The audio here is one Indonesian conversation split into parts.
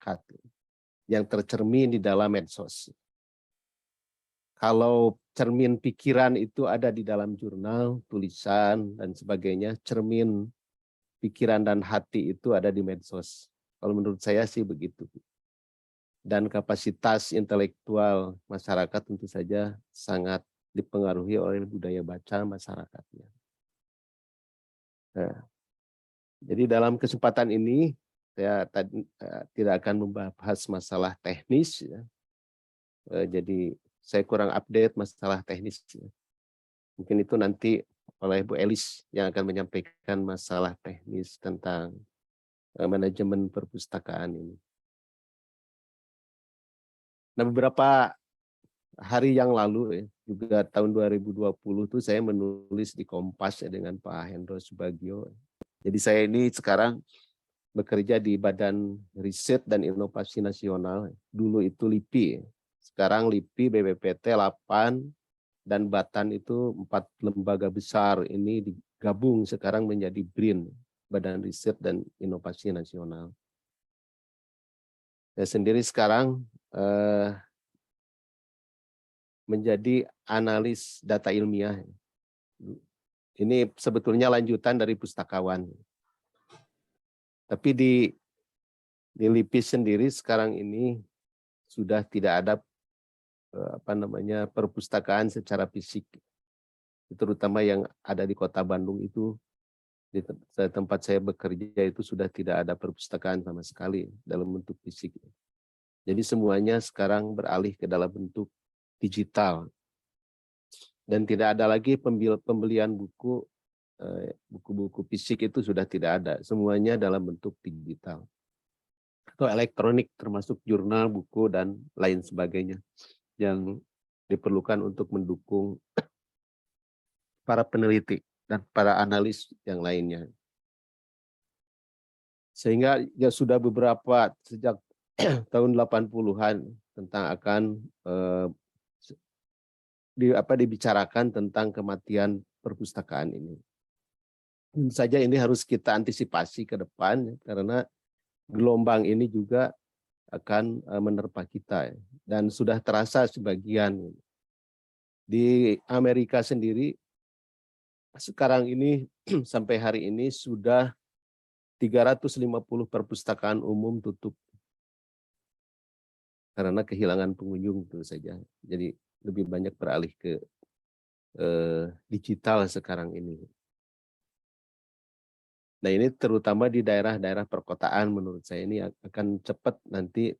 masyarakat yang tercermin di dalam medsos. Kalau cermin pikiran itu ada di dalam jurnal, tulisan, dan sebagainya, cermin pikiran dan hati itu ada di medsos. Kalau menurut saya sih begitu. Dan kapasitas intelektual masyarakat tentu saja sangat dipengaruhi oleh budaya baca masyarakatnya. Nah, jadi dalam kesempatan ini saya tidak akan membahas masalah teknis, ya. Jadi saya kurang update masalah teknis. Ya. Mungkin itu nanti oleh Bu Elis yang akan menyampaikan masalah teknis tentang manajemen perpustakaan ini. Nah, beberapa hari yang lalu, ya, juga tahun 2020 tuh saya menulis di Kompas ya, dengan Pak Hendro Subagio. Jadi saya ini sekarang bekerja di Badan Riset dan Inovasi Nasional. Dulu itu LIPI, sekarang LIPI, BPPT 8, dan Batan itu 4 lembaga besar ini digabung sekarang menjadi BRIN, Badan Riset dan Inovasi Nasional. Saya sendiri sekarang menjadi analis data ilmiah. Ini sebetulnya lanjutan dari pustakawan. Tapi di LIPI sendiri sekarang ini sudah tidak ada perpustakaan secara fisik. Terutama yang ada di Kota Bandung itu, di tempat saya bekerja itu sudah tidak ada perpustakaan sama sekali dalam bentuk fisik. Jadi semuanya sekarang beralih ke dalam bentuk digital. Dan tidak ada lagi pembelian buku-buku fisik itu sudah tidak ada. Semuanya dalam bentuk digital. Atau elektronik termasuk jurnal, buku, dan lain sebagainya yang diperlukan untuk mendukung para peneliti dan para analis yang lainnya. Sehingga ya sudah beberapa sejak tahun 80-an tentang akan dibicarakan tentang kematian perpustakaan ini. Tentu saja ini harus kita antisipasi ke depan karena gelombang ini juga akan menerpa kita dan sudah terasa sebagian. Di Amerika sendiri sekarang ini sampai hari ini sudah 350 perpustakaan umum tutup karena kehilangan pengunjung tentu saja. Jadi lebih banyak beralih ke digital sekarang ini. Nah, ini terutama di daerah-daerah perkotaan menurut saya ini akan cepat nanti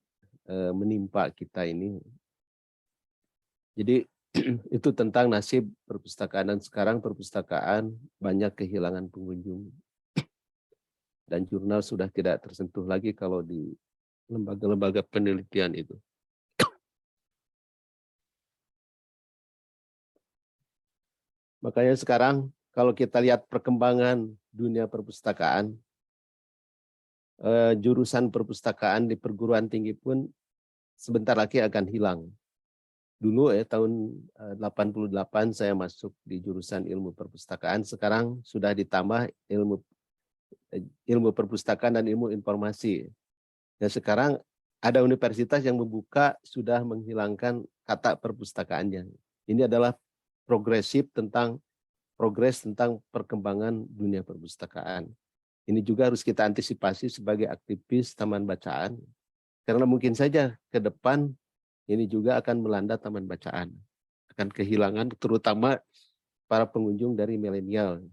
menimpa kita ini. Jadi itu tentang nasib perpustakaan, dan sekarang perpustakaan banyak kehilangan pengunjung. Dan jurnal sudah tidak tersentuh lagi kalau di lembaga-lembaga penelitian itu. Makanya sekarang kalau kita lihat perkembangan dunia perpustakaan, jurusan perpustakaan di perguruan tinggi pun sebentar lagi akan hilang. Dulu tahun 88 saya masuk di jurusan ilmu perpustakaan, sekarang sudah ditambah ilmu perpustakaan dan ilmu informasi. Dan sekarang ada universitas yang membuka sudah menghilangkan kata perpustakaannya. Ini adalah progres tentang perkembangan dunia perpustakaan. Ini juga harus kita antisipasi sebagai aktivis taman bacaan, karena mungkin saja ke depan ini juga akan melanda taman bacaan, akan kehilangan terutama para pengunjung dari milenial.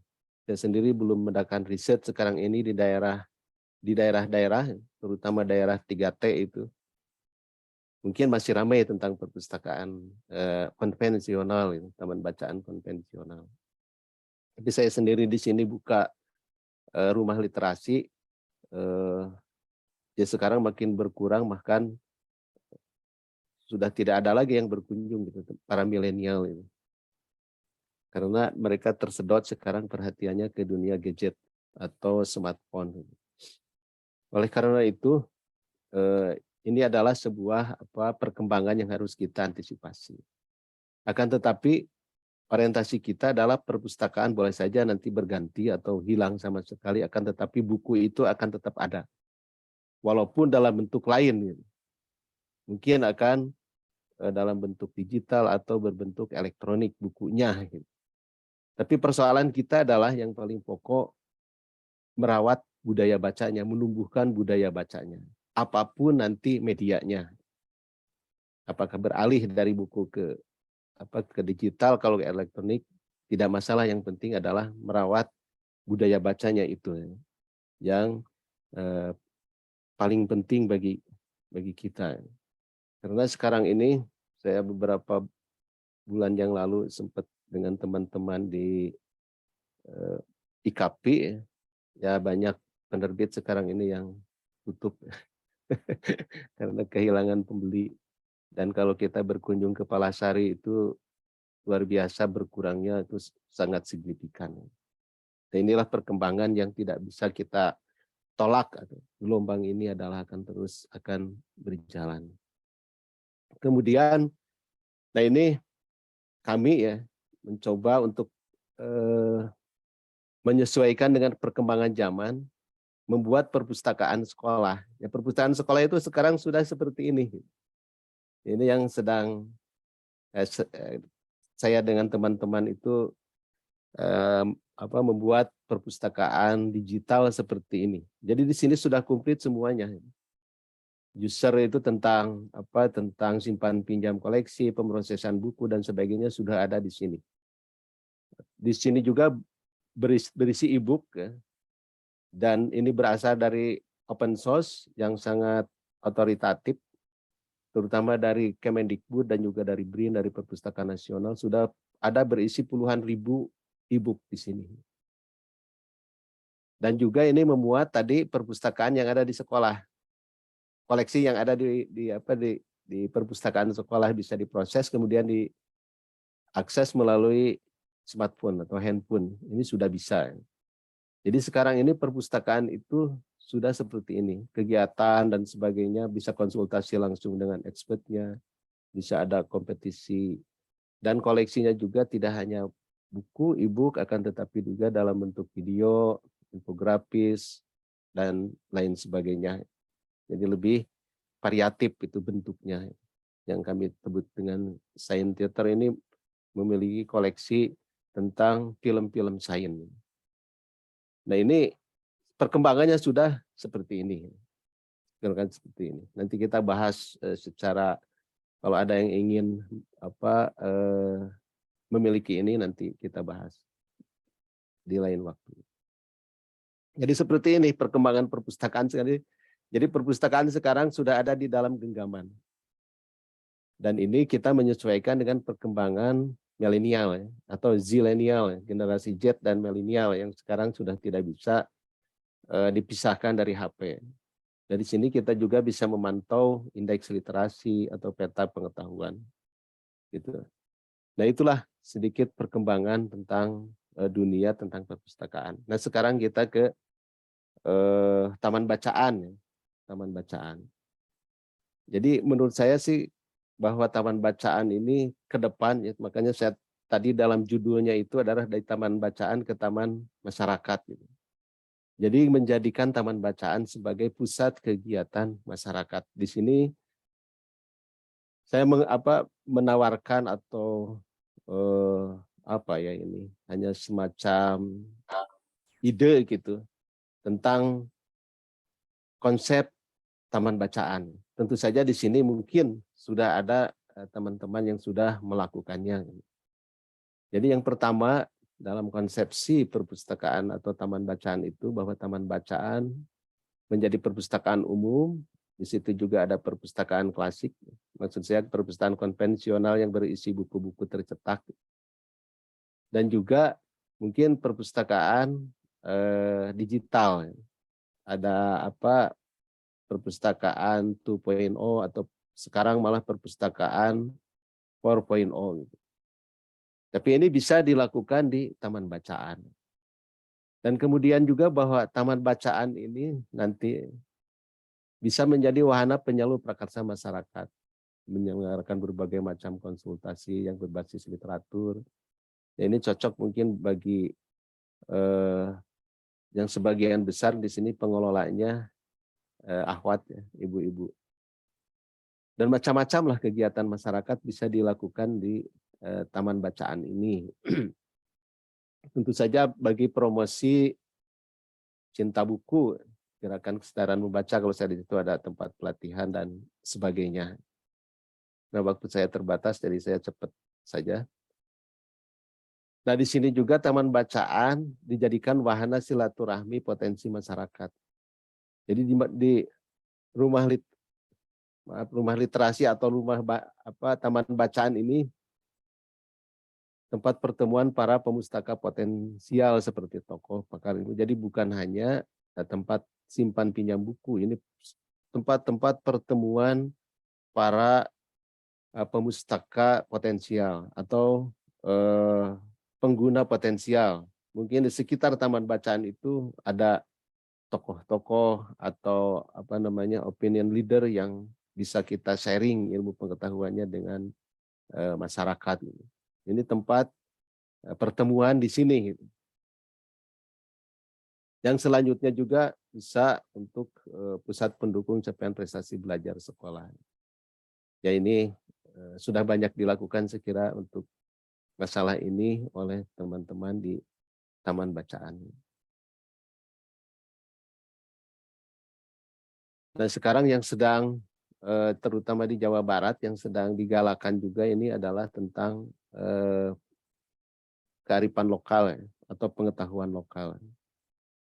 Saya sendiri belum melakukan riset sekarang ini di daerah-daerah, terutama daerah 3T itu, mungkin masih ramai tentang perpustakaan konvensional, taman bacaan konvensional. Tapi saya sendiri di sini buka rumah literasi, ya sekarang makin berkurang, bahkan sudah tidak ada lagi yang berkunjung gitu, para milenial ini. Karena mereka tersedot sekarang perhatiannya ke dunia gadget atau smartphone. Oleh karena itu, ini adalah sebuah perkembangan yang harus kita antisipasi. Akan tetapi orientasi kita adalah perpustakaan boleh saja nanti berganti atau hilang sama sekali, akan tetapi buku itu akan tetap ada. walaupun dalam bentuk lain, gitu. Mungkin akan dalam bentuk digital atau berbentuk elektronik bukunya. Gitu. Tapi persoalan kita adalah yang paling pokok merawat budaya bacanya, menumbuhkan budaya bacanya. Apapun nanti medianya. Apakah beralih dari buku ke digital, kalau ke elektronik tidak masalah, yang penting adalah merawat budaya bacanya itu yang paling penting bagi kita. Karena sekarang ini saya beberapa bulan yang lalu sempat dengan teman-teman di IKP, ya banyak penerbit sekarang ini yang tutup karena kehilangan pembeli. Dan kalau kita berkunjung ke Palasari itu luar biasa berkurangnya, itu sangat signifikan. Dan inilah perkembangan yang tidak bisa kita tolak. Gelombang ini adalah akan berjalan. Kemudian, nah ini kami ya mencoba untuk menyesuaikan dengan perkembangan zaman, membuat perpustakaan sekolah. Ya, perpustakaan sekolah itu sekarang sudah seperti ini. Ini yang sedang saya dengan teman-teman itu membuat perpustakaan digital seperti ini. Jadi di sini sudah komplit semuanya. User itu tentang simpan pinjam koleksi, pemrosesan buku dan sebagainya sudah ada di sini. Di sini juga berisi e-book ya. Dan ini berasal dari open source yang sangat otoritatif, terutama dari Kemendikbud dan juga dari BRIN, dari Perpustakaan Nasional, sudah ada berisi puluhan ribu e-book di sini. Dan juga ini memuat tadi perpustakaan yang ada di sekolah. Koleksi yang ada di perpustakaan sekolah bisa diproses, kemudian diakses melalui smartphone atau handphone. Ini sudah bisa. Jadi sekarang ini perpustakaan itu sudah seperti ini. Kegiatan dan sebagainya bisa konsultasi langsung dengan expertnya, bisa ada kompetisi. Dan koleksinya juga tidak hanya buku, e-book, akan tetapi juga dalam bentuk video, infografis, dan lain sebagainya. Jadi lebih variatif itu bentuknya. Yang kami sebut dengan Science Theater ini memiliki koleksi tentang film-film sains. Nah ini perkembangannya sudah seperti ini. Seperti ini. Nanti kita bahas secara, kalau ada yang ingin memiliki ini, nanti kita bahas di lain waktu. Jadi seperti ini perkembangan perpustakaan sekali. Jadi perpustakaan sekarang sudah ada di dalam genggaman. Dan ini kita menyesuaikan dengan perkembangan milenial ya, atau zilenial, ya, generasi Z dan milenial yang sekarang sudah tidak bisa dipisahkan dari HP. Dari sini kita juga bisa memantau indeks literasi atau peta pengetahuan. Gitu. Nah itulah sedikit perkembangan tentang dunia tentang perpustakaan. Nah sekarang kita ke taman bacaan. Ya. Taman bacaan. Jadi menurut saya sih bahwa taman bacaan ini ke depan, ya, makanya saya tadi dalam judulnya itu adalah dari taman bacaan ke taman masyarakat. Gitu. Jadi menjadikan taman bacaan sebagai pusat kegiatan masyarakat. Di sini saya menawarkan atau ini hanya semacam ide gitu tentang konsep taman bacaan. Tentu saja di sini mungkin sudah ada teman-teman yang sudah melakukannya. Jadi yang pertama dalam konsepsi perpustakaan atau taman bacaan itu bahwa taman bacaan menjadi perpustakaan umum, di situ juga ada perpustakaan klasik, maksud saya perpustakaan konvensional yang berisi buku-buku tercetak, dan juga mungkin perpustakaan digital, ada perpustakaan 2.0 atau sekarang malah perpustakaan 4.0. Gitu. Tapi ini bisa dilakukan di taman bacaan. Dan kemudian juga bahwa taman bacaan ini nanti bisa menjadi wahana penyalur prakarsa masyarakat, menyelenggarakan berbagai macam konsultasi yang berbasis literatur. Ya, ini cocok mungkin bagi yang sebagian besar di sini pengelolanya akhwat ya, ibu-ibu. Dan macam-macam lah kegiatan masyarakat bisa dilakukan di taman bacaan ini. Tentu saja bagi promosi cinta buku, gerakan kesetaraan membaca, kalau saya di situ ada tempat pelatihan dan sebagainya. Nah, waktu saya terbatas, jadi saya cepat saja. Nah, di sini juga taman bacaan dijadikan wahana silaturahmi potensi masyarakat. Jadi di rumah rumah literasi atau taman bacaan ini tempat pertemuan para pemustaka potensial seperti tokoh pakar ilmu. Jadi bukan hanya tempat simpan pinjam buku, ini tempat-tempat pertemuan para pemustaka potensial atau pengguna potensial. Mungkin di sekitar taman bacaan itu ada tokoh-tokoh atau opinion leader yang bisa kita sharing ilmu pengetahuannya dengan masyarakat. Ini tempat pertemuan di sini. Yang selanjutnya juga bisa untuk pusat pendukung capaian prestasi belajar sekolah. Ya, ini sudah banyak dilakukan sekira untuk masalah ini oleh teman-teman di taman bacaan. Dan sekarang yang sedang terutama di Jawa Barat yang sedang digalakan juga ini adalah tentang kearifan lokal ya, atau pengetahuan lokal.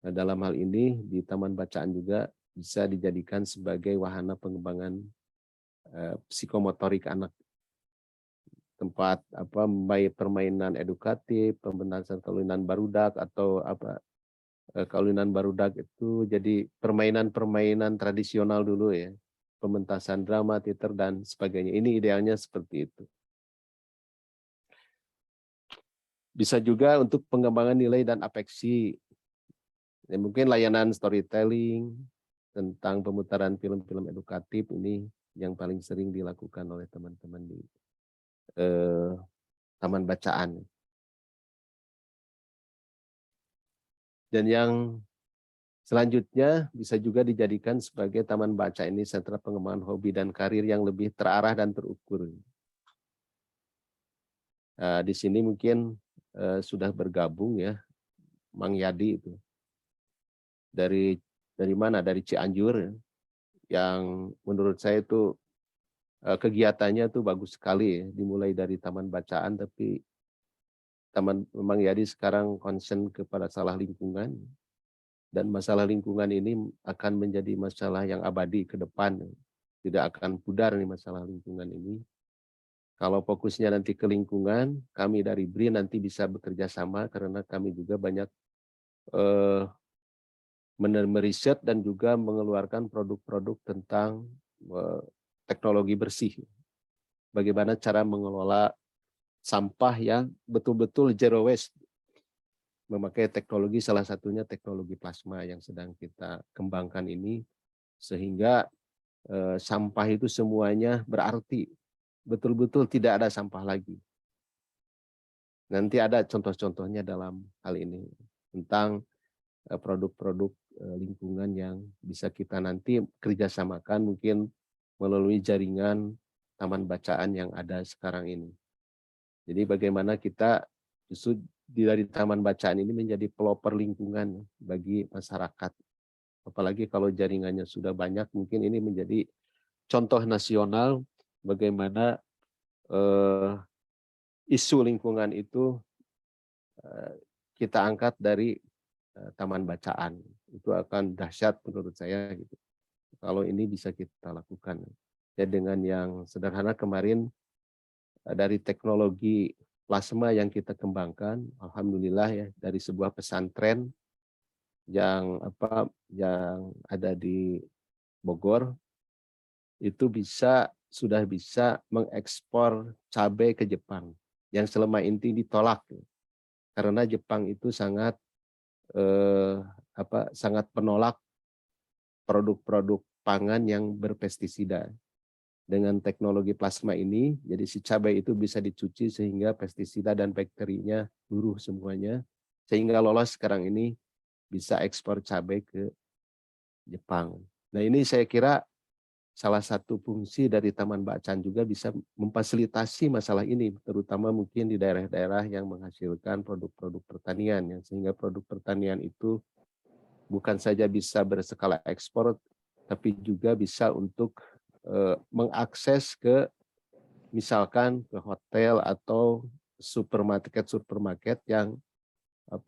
Nah, dalam hal ini di taman bacaan juga bisa dijadikan sebagai wahana pengembangan psikomotorik anak, tempat baik permainan edukatif, pembenaran kawinan barudak atau kawinan barudak itu jadi permainan-permainan tradisional dulu ya, pementasan drama, teater dan sebagainya. Ini idealnya seperti itu. Bisa juga untuk pengembangan nilai dan afeksi. Ya, mungkin layanan storytelling tentang pemutaran film-film edukatif ini yang paling sering dilakukan oleh teman-teman di taman bacaan. Dan yang selanjutnya bisa juga dijadikan sebagai taman baca ini sentra pengembangan hobi dan karir yang lebih terarah dan terukur. Di sini mungkin sudah bergabung ya Mang Yadi itu dari mana? Dari Cianjur ya, yang menurut saya itu kegiatannya tuh bagus sekali ya, dimulai dari taman bacaan, tapi Mang Yadi sekarang concern kepada masalah lingkungan, dan masalah lingkungan ini akan menjadi masalah yang abadi ke depan, tidak akan pudar nih masalah lingkungan ini. Kalau fokusnya nanti ke lingkungan, kami dari BRI nanti bisa bekerja sama karena kami juga banyak meriset dan juga mengeluarkan produk-produk tentang teknologi bersih. Bagaimana cara mengelola sampah yang betul-betul zero waste. Memakai teknologi, salah satunya teknologi plasma yang sedang kita kembangkan ini, sehingga sampah itu semuanya berarti, betul-betul tidak ada sampah lagi. Nanti ada contoh-contohnya dalam hal ini tentang produk-produk lingkungan yang bisa kita nanti kerjasamakan mungkin melalui jaringan taman bacaan yang ada sekarang ini. Jadi bagaimana kita justru dari taman bacaan ini menjadi pelopor lingkungan bagi masyarakat. Apalagi kalau jaringannya sudah banyak, mungkin ini menjadi contoh nasional bagaimana isu lingkungan itu kita angkat dari taman bacaan. Itu akan dahsyat menurut saya gitu. Kalau ini bisa kita lakukan. Ya, dengan yang sederhana kemarin dari teknologi plasma yang kita kembangkan, alhamdulillah ya, dari sebuah pesantren yang ada di Bogor itu sudah bisa mengekspor cabai ke Jepang yang selama ini ditolak karena Jepang itu sangat sangat menolak produk-produk pangan yang berpestisida. Dengan teknologi plasma ini, jadi si cabai itu bisa dicuci sehingga pestisida dan bakterinya luruh semuanya, sehingga lolos sekarang ini bisa ekspor cabai ke Jepang. Nah ini saya kira salah satu fungsi dari Taman Bacaan juga bisa memfasilitasi masalah ini, terutama mungkin di daerah-daerah yang menghasilkan produk-produk pertanian, ya, sehingga produk pertanian itu bukan saja bisa berskala ekspor, tapi juga bisa untuk mengakses ke misalkan ke hotel atau supermarket yang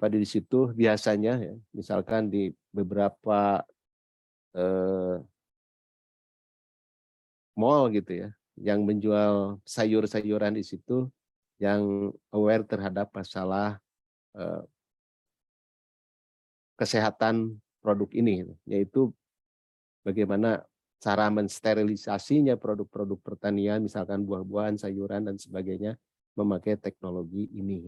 di situ biasanya ya, misalkan di beberapa mall gitu ya, yang menjual sayur-sayuran di situ yang aware terhadap masalah eh, kesehatan produk ini, gitu. Yaitu bagaimana cara mensterilisasinya produk-produk pertanian, misalkan buah-buahan, sayuran dan sebagainya, memakai teknologi ini.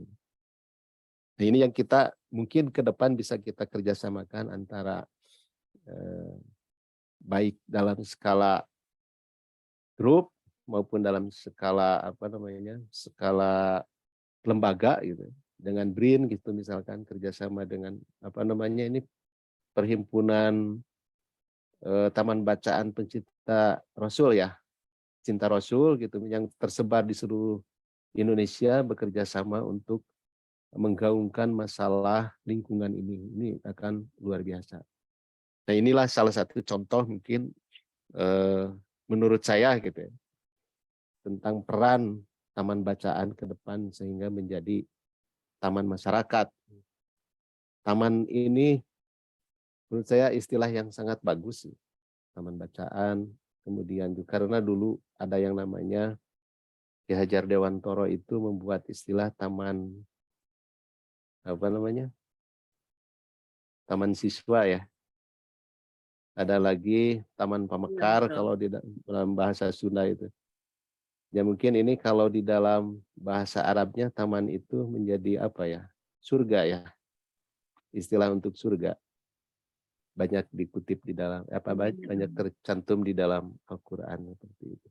Nah, ini yang kita mungkin ke depan bisa kita kerjasamakan antara baik dalam skala grup maupun dalam skala skala lembaga gitu, dengan BRIN gitu, misalkan kerjasama dengan ini perhimpunan Taman Bacaan Pencinta Rasul ya, Cinta Rasul gitu, yang tersebar di seluruh Indonesia, bekerja sama untuk menggaungkan masalah lingkungan ini akan luar biasa. Nah inilah salah satu contoh mungkin menurut saya gitu ya, tentang peran Taman Bacaan ke depan sehingga menjadi taman masyarakat. Taman ini menurut saya istilah yang sangat bagus, Taman Bacaan. Kemudian juga karena dulu ada yang namanya Ki Hajar Dewantoro itu membuat istilah taman siswa ya. Ada lagi taman pamekar kalau di dalam bahasa Sunda itu. Ya mungkin ini kalau di dalam bahasa Arabnya taman itu menjadi surga ya. Istilah untuk surga. Banyak dikutip di dalam banyak tercantum di dalam Al-Qur'an seperti itu.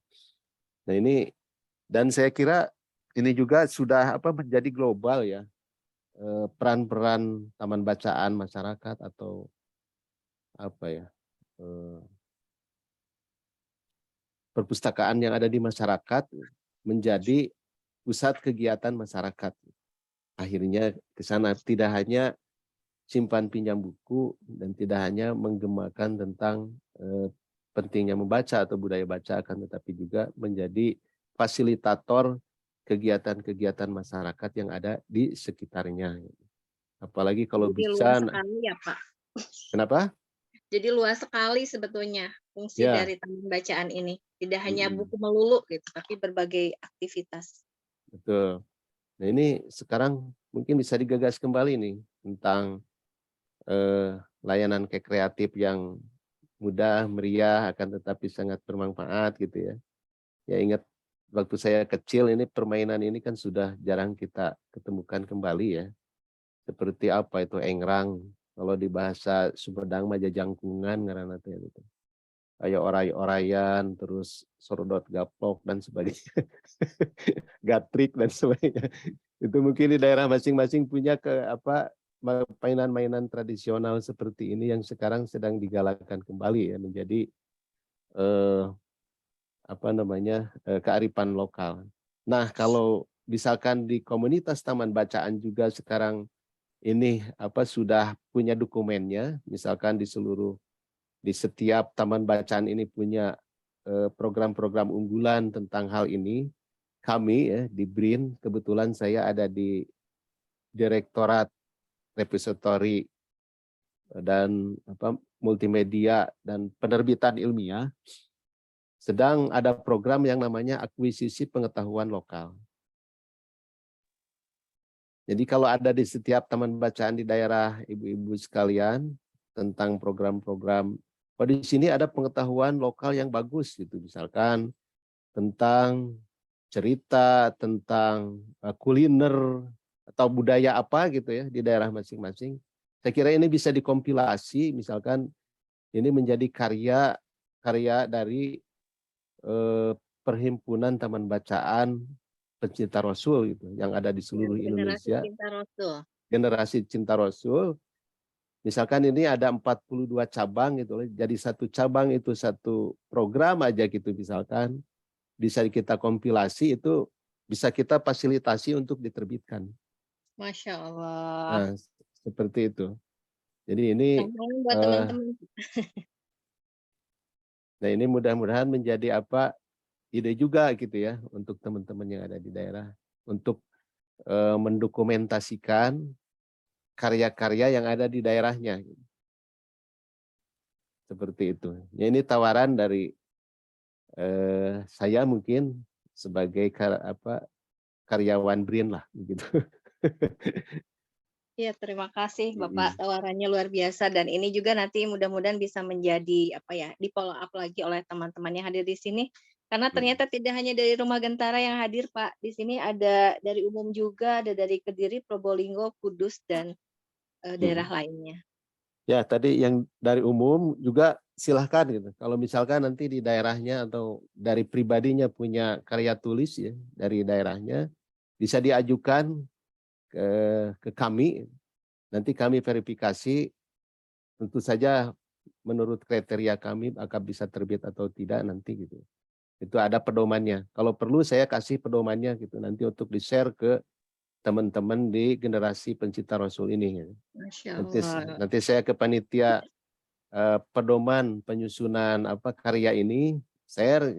Nah ini, dan saya kira ini juga sudah menjadi global ya, peran-peran taman bacaan masyarakat atau perpustakaan yang ada di masyarakat menjadi pusat kegiatan masyarakat. Akhirnya ke sana tidak hanya simpan pinjam buku dan tidak hanya menggemakan tentang pentingnya membaca atau budaya baca, akan tetapi juga menjadi fasilitator kegiatan-kegiatan masyarakat yang ada di sekitarnya. Apalagi kalau Jadi bisa. luas sekali ya Pak. Kenapa? Jadi luas sekali sebetulnya fungsi Ya. dari taman bacaan ini. Tidak hanya buku melulu gitu, tapi berbagai aktivitas. Betul. Nah ini sekarang mungkin bisa digagas kembali nih tentang layanan kreatif yang mudah, meriah, akan tetapi sangat bermanfaat gitu ya. Ya ingat waktu saya kecil ini permainan ini kan sudah jarang kita ketemukan kembali ya. Seperti itu engrang, kalau di bahasa Sumedang mah jajangkungan ngaranna teh gitu. Kayak oray-orayan, terus sorodot gaplok dan sebagainya. Gatrik dan sebagainya. Itu mungkin di daerah masing-masing punya mainan-mainan tradisional seperti ini yang sekarang sedang digalakkan kembali ya menjadi kearifan lokal. Nah, kalau misalkan di komunitas taman bacaan juga sekarang ini sudah punya dokumennya, misalkan di setiap taman bacaan ini punya program-program unggulan tentang hal ini. Kami ya di BRIN, kebetulan saya ada di Direktorat Repository dan multimedia dan penerbitan ilmiah, sedang ada program yang namanya akuisisi pengetahuan lokal. Jadi kalau ada di setiap taman bacaan di daerah ibu-ibu sekalian tentang program-program, di sini ada pengetahuan lokal yang bagus gitu, misalkan tentang cerita, tentang kuliner atau budaya apa gitu ya di daerah masing-masing. Saya kira ini bisa dikompilasi, misalkan ini menjadi karya dari Perhimpunan Taman Bacaan Pencinta Rasul gitu yang ada di seluruh Generasi Indonesia. Cinta Rasul. Generasi Cinta Rasul misalkan ini ada 42 cabang gitu loh. Jadi satu cabang itu satu program aja gitu misalkan bisa kita kompilasi itu bisa kita fasilitasi untuk diterbitkan. Masya Allah. Nah, seperti itu. Jadi ini Tantangan buat eh, teman-teman. nah ini mudah-mudahan menjadi apa ide juga gitu ya untuk teman-teman yang ada di daerah untuk mendokumentasikan karya-karya yang ada di daerahnya. Seperti itu. Ya, ini tawaran dari saya mungkin sebagai karyawan BRIN lah begitu. Iya, terima kasih Bapak, Mm-mm. tawarannya luar biasa dan ini juga nanti mudah-mudahan bisa menjadi apa ya, di-follow up lagi oleh teman-teman yang hadir di sini. Karena Mm. ternyata tidak hanya dari Rumah Gentara yang hadir, Pak. Di sini ada dari umum juga, ada dari Kediri, Probolinggo, Kudus dan daerah Mm. lainnya. Ya tadi yang dari umum juga silahkan gitu. Kalau misalkan nanti di daerahnya atau dari pribadinya punya karya tulis ya dari daerahnya bisa diajukan ke kami. Nanti kami verifikasi tentu saja menurut kriteria kami akan bisa terbit atau tidak nanti gitu. Itu ada pedomannya. Kalau perlu saya kasih pedomannya gitu nanti untuk di-share ke teman-teman di generasi pencinta Rasul ini. Gitu. Masya Nanti Allah. nanti saya ke panitia pedoman penyusunan karya ini share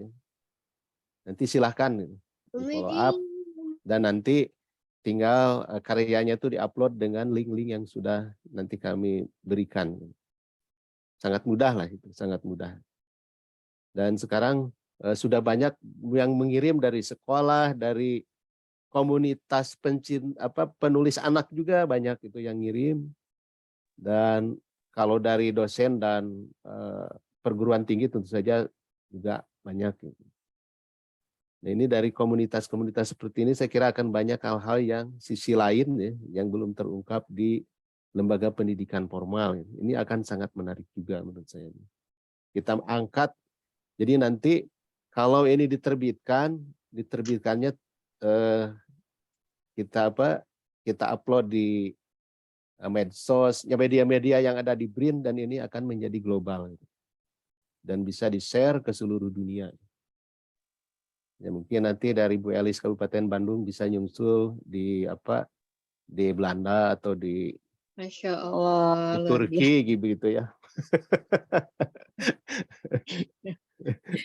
nanti silahkan gitu, di follow up Widih. dan nanti tinggal karyanya itu diupload dengan link-link yang sudah nanti kami berikan. Sangat mudah lah itu, sangat mudah. Dan sekarang sudah banyak yang mengirim dari sekolah, dari komunitas penulis anak juga banyak itu yang ngirim. Dan kalau dari dosen dan perguruan tinggi tentu saja juga banyak. Gitu. Nah ini dari komunitas-komunitas seperti ini saya kira akan banyak hal-hal yang sisi lain ya, yang belum terungkap di lembaga pendidikan formal. Ini akan sangat menarik juga menurut saya. Kita angkat. Jadi nanti kalau ini diterbitkannya eh, kita upload di medsos, ya media-media yang ada di BRIN dan ini akan menjadi global dan bisa di-share ke seluruh dunia. Ya mungkin nanti dari Bu Elis Kabupaten Bandung bisa nyusul di Belanda atau Masya Allah, di luar biasa. Turki gitu ya.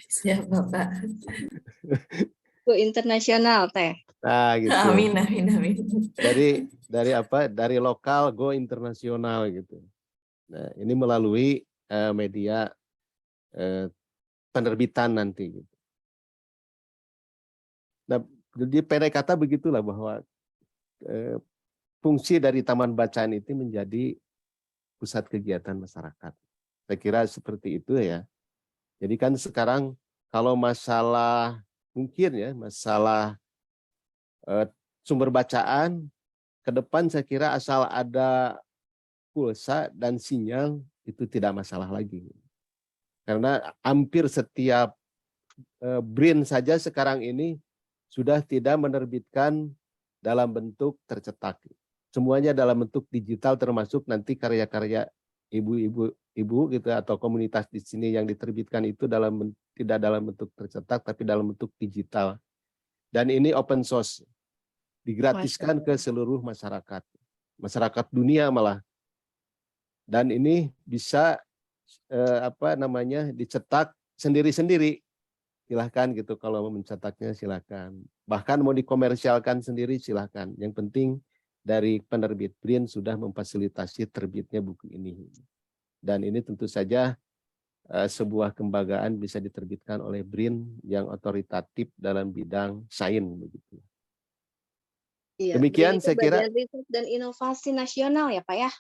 Siap, Bapak. Itu internasional, Teh. Nah gitu. Amin, amin, amin. Dari lokal go internasional gitu. Nah, ini melalui media penerbitan nanti gitu. Nah, jadi pendek kata begitulah bahwa eh, fungsi dari Taman Bacaan itu menjadi pusat kegiatan masyarakat. Saya kira seperti itu ya. Jadi kan sekarang kalau masalah sumber bacaan ke depan saya kira asal ada pulsa dan sinyal itu tidak masalah lagi. Karena hampir setiap BRIN saja sekarang ini sudah tidak menerbitkan dalam bentuk tercetak. Semuanya dalam bentuk digital termasuk nanti karya-karya ibu gitu atau komunitas di sini yang diterbitkan itu tidak dalam bentuk tercetak tapi dalam bentuk digital. Dan ini open source, digratiskan ke seluruh masyarakat. Masyarakat dunia malah. Dan ini bisa dicetak sendiri-sendiri. Silahkan gitu kalau mau mencetaknya silahkan. Bahkan mau dikomersialkan sendiri silahkan. Yang penting dari penerbit BRIN sudah memfasilitasi terbitnya buku ini. Dan ini tentu saja sebuah kebanggaan bisa diterbitkan oleh BRIN yang otoritatif dalam bidang sains begitu. Iya, BRIN Demikian itu saya kira. Badan Riset dan Inovasi Nasional ya, Pak ya?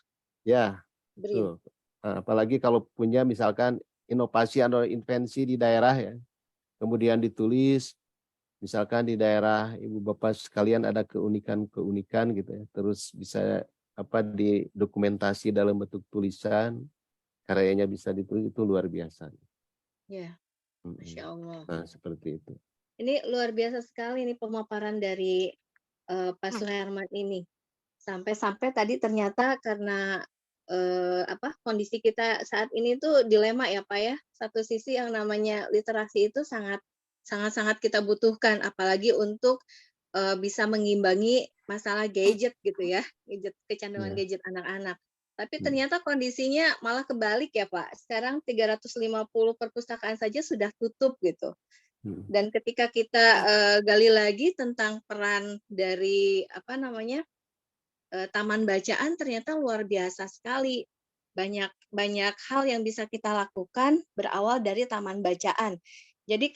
Ya, BRIN. betul. Apalagi kalau punya misalkan inovasi atau invensi di daerah ya, kemudian ditulis, misalkan di daerah ibu bapak sekalian ada keunikan-keunikan gitu ya, terus bisa didokumentasi dalam bentuk tulisan, karyanya bisa ditulis itu luar biasa. Ya, Masya Allah. Nah seperti itu. Ini luar biasa sekali nih pemaparan dari Pak Suherman ini. Sampai-sampai tadi ternyata karena kondisi kita saat ini tuh dilema ya Pak ya. Satu sisi yang namanya literasi itu sangat kita butuhkan, apalagi untuk bisa mengimbangi masalah gadget gitu ya, kecanduan Ya. gadget anak-anak. Tapi Hmm. ternyata kondisinya malah kebalik ya Pak. Sekarang 350 perpustakaan saja sudah tutup gitu. Hmm. Dan ketika kita gali lagi tentang peran dari taman bacaan, ternyata luar biasa sekali. Banyak hal yang bisa kita lakukan berawal dari taman bacaan. Jadi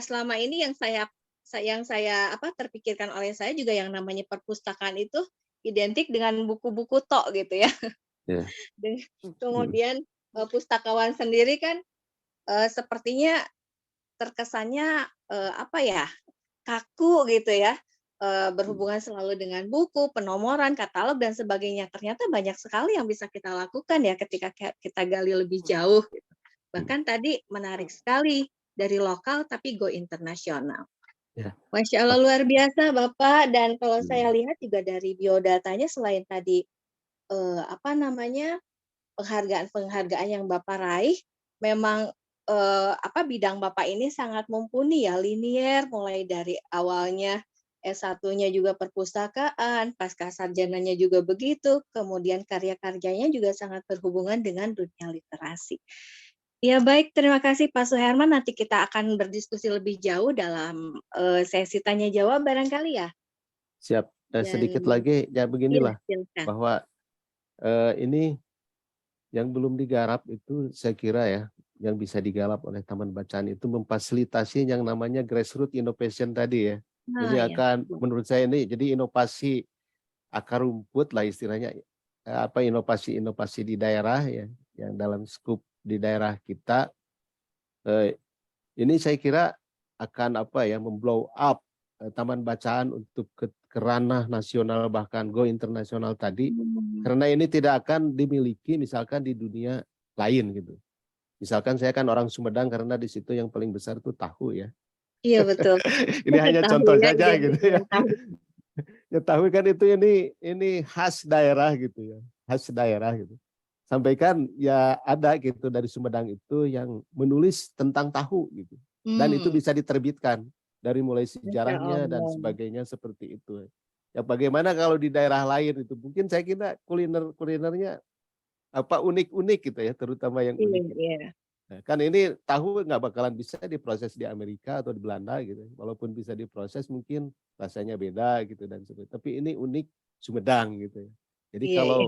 selama ini yang saya terpikirkan oleh saya juga yang namanya perpustakaan itu identik dengan buku-buku tok gitu ya. Ya. Hmm. Kemudian pustakawan sendiri kan sepertinya terkesannya kaku gitu ya, berhubungan selalu dengan buku, penomoran, katalog dan sebagainya. Ternyata banyak sekali yang bisa kita lakukan ya ketika kita gali lebih jauh gitu. Hmm. Bahkan tadi menarik sekali dari lokal tapi go internasional. Ya. Masya Allah luar biasa Bapak, dan kalau saya Hmm. lihat juga dari biodatanya selain tadi penghargaan-penghargaan yang Bapak raih, memang bidang Bapak ini sangat mumpuni ya, linier mulai dari awalnya S1-nya juga perpustakaan, pasca sarjananya juga begitu, kemudian karya-karyanya juga sangat berhubungan dengan dunia literasi. Ya baik, terima kasih Pak Suherman. Nanti kita akan berdiskusi lebih jauh dalam sesi tanya jawab barangkali ya. Siap. Dan Sedikit lagi ya iya, beginilah silakan. bahwa ini yang belum digarap itu saya kira ya, yang bisa digarap oleh Taman Bacaan itu memfasilitasi yang namanya grassroots innovation tadi ya. Nah, Ini ya. akan menurut saya ini jadi inovasi akar rumput lah istilahnya, inovasi-inovasi di daerah ya, yang dalam skup di daerah kita. Ini saya kira akan memblow up Taman Bacaan untuk ke ranah nasional bahkan go internasional tadi, Hmm. karena ini tidak akan dimiliki misalkan di dunia lain gitu. Misalkan saya kan orang Sumedang karena di situ yang paling besar itu tahu ya. Iya betul. Ini hanya Tahu contoh ya, saja identik gitu ya. dengan tahu. Ya tahu kan itu ini khas daerah gitu ya, khas daerah gitu. Sampaikan ya ada gitu dari Sumedang itu yang menulis tentang tahu gitu. Dan itu Hmm, bisa diterbitkan dari mulai Masya sejarahnya dan Allah. sebagainya seperti itu. Ya bagaimana kalau di daerah lain itu mungkin saya kira kulinernya unik-unik gitu ya, terutama yang Iya, unik gitu. iya. Nah, kan ini tahu nggak bakalan bisa diproses di Amerika atau di Belanda gitu. Walaupun bisa diproses mungkin rasanya beda gitu dan sebagainya. Tapi ini unik Sumedang gitu ya. Jadi Iya, iya. kalau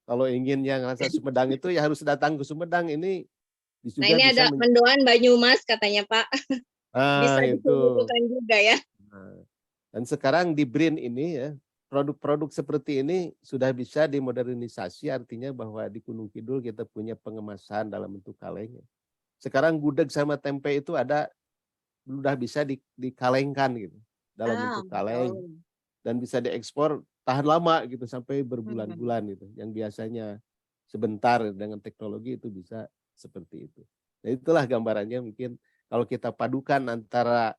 kalau ingin yang rasa Sumedang itu ya harus datang ke Sumedang. Ini Nah, juga ini bisa ada mendoan Banyumas katanya Pak. Bisa itu. disuguhkan juga ya. Nah, dan sekarang di BRIN ini ya, produk-produk seperti ini sudah bisa dimodernisasi, artinya bahwa di Gunung Kidul kita punya pengemasan dalam bentuk kaleng. Sekarang gudeg sama tempe itu udah bisa dikalengkan gitu dalam bentuk Masya kaleng Allah. dan bisa diekspor tahan lama gitu sampai Hmm. berbulan-bulan gitu. Yang biasanya sebentar dengan teknologi itu bisa seperti itu. Nah, itulah gambarannya mungkin kalau kita padukan antara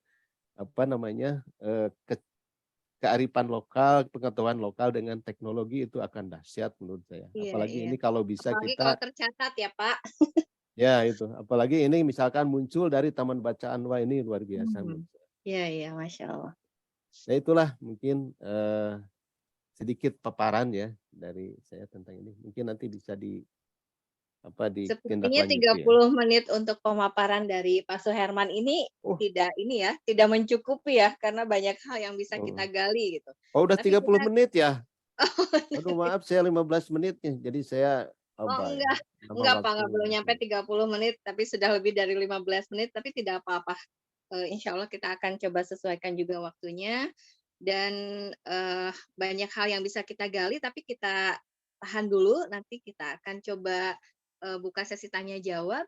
kearifan lokal, pengetahuan lokal dengan teknologi itu akan dahsyat menurut saya. Iya, Apalagi iya. ini kalau bisa Apalagi kalau kita tercatat ya Pak. ya itu, apalagi ini misalkan muncul dari taman bacaan, wah ini luar biasa Hmm. menurut saya. Iya, iya. Masya Allah. Nah itulah mungkin sedikit paparan ya dari saya tentang ini. Mungkin nanti bisa Sepertinya ditindaklanjuti ya. 30 menit untuk pemaparan dari Pak Suherman ini Oh, tidak mencukupi ya, karena banyak hal yang bisa kita oh, gali gitu. oh udah Tapi 30 kita menit ya. Aduh maaf saya 15 menitnya. Jadi saya Oh apa ya? Nama enggak Pak, waktu. enggak, belum nyampe 30 menit, tapi sudah lebih dari 15 menit, tapi tidak apa-apa. Insya Allah kita akan coba sesuaikan juga waktunya, dan banyak hal yang bisa kita gali, tapi kita tahan dulu, nanti kita akan coba buka sesi tanya jawab.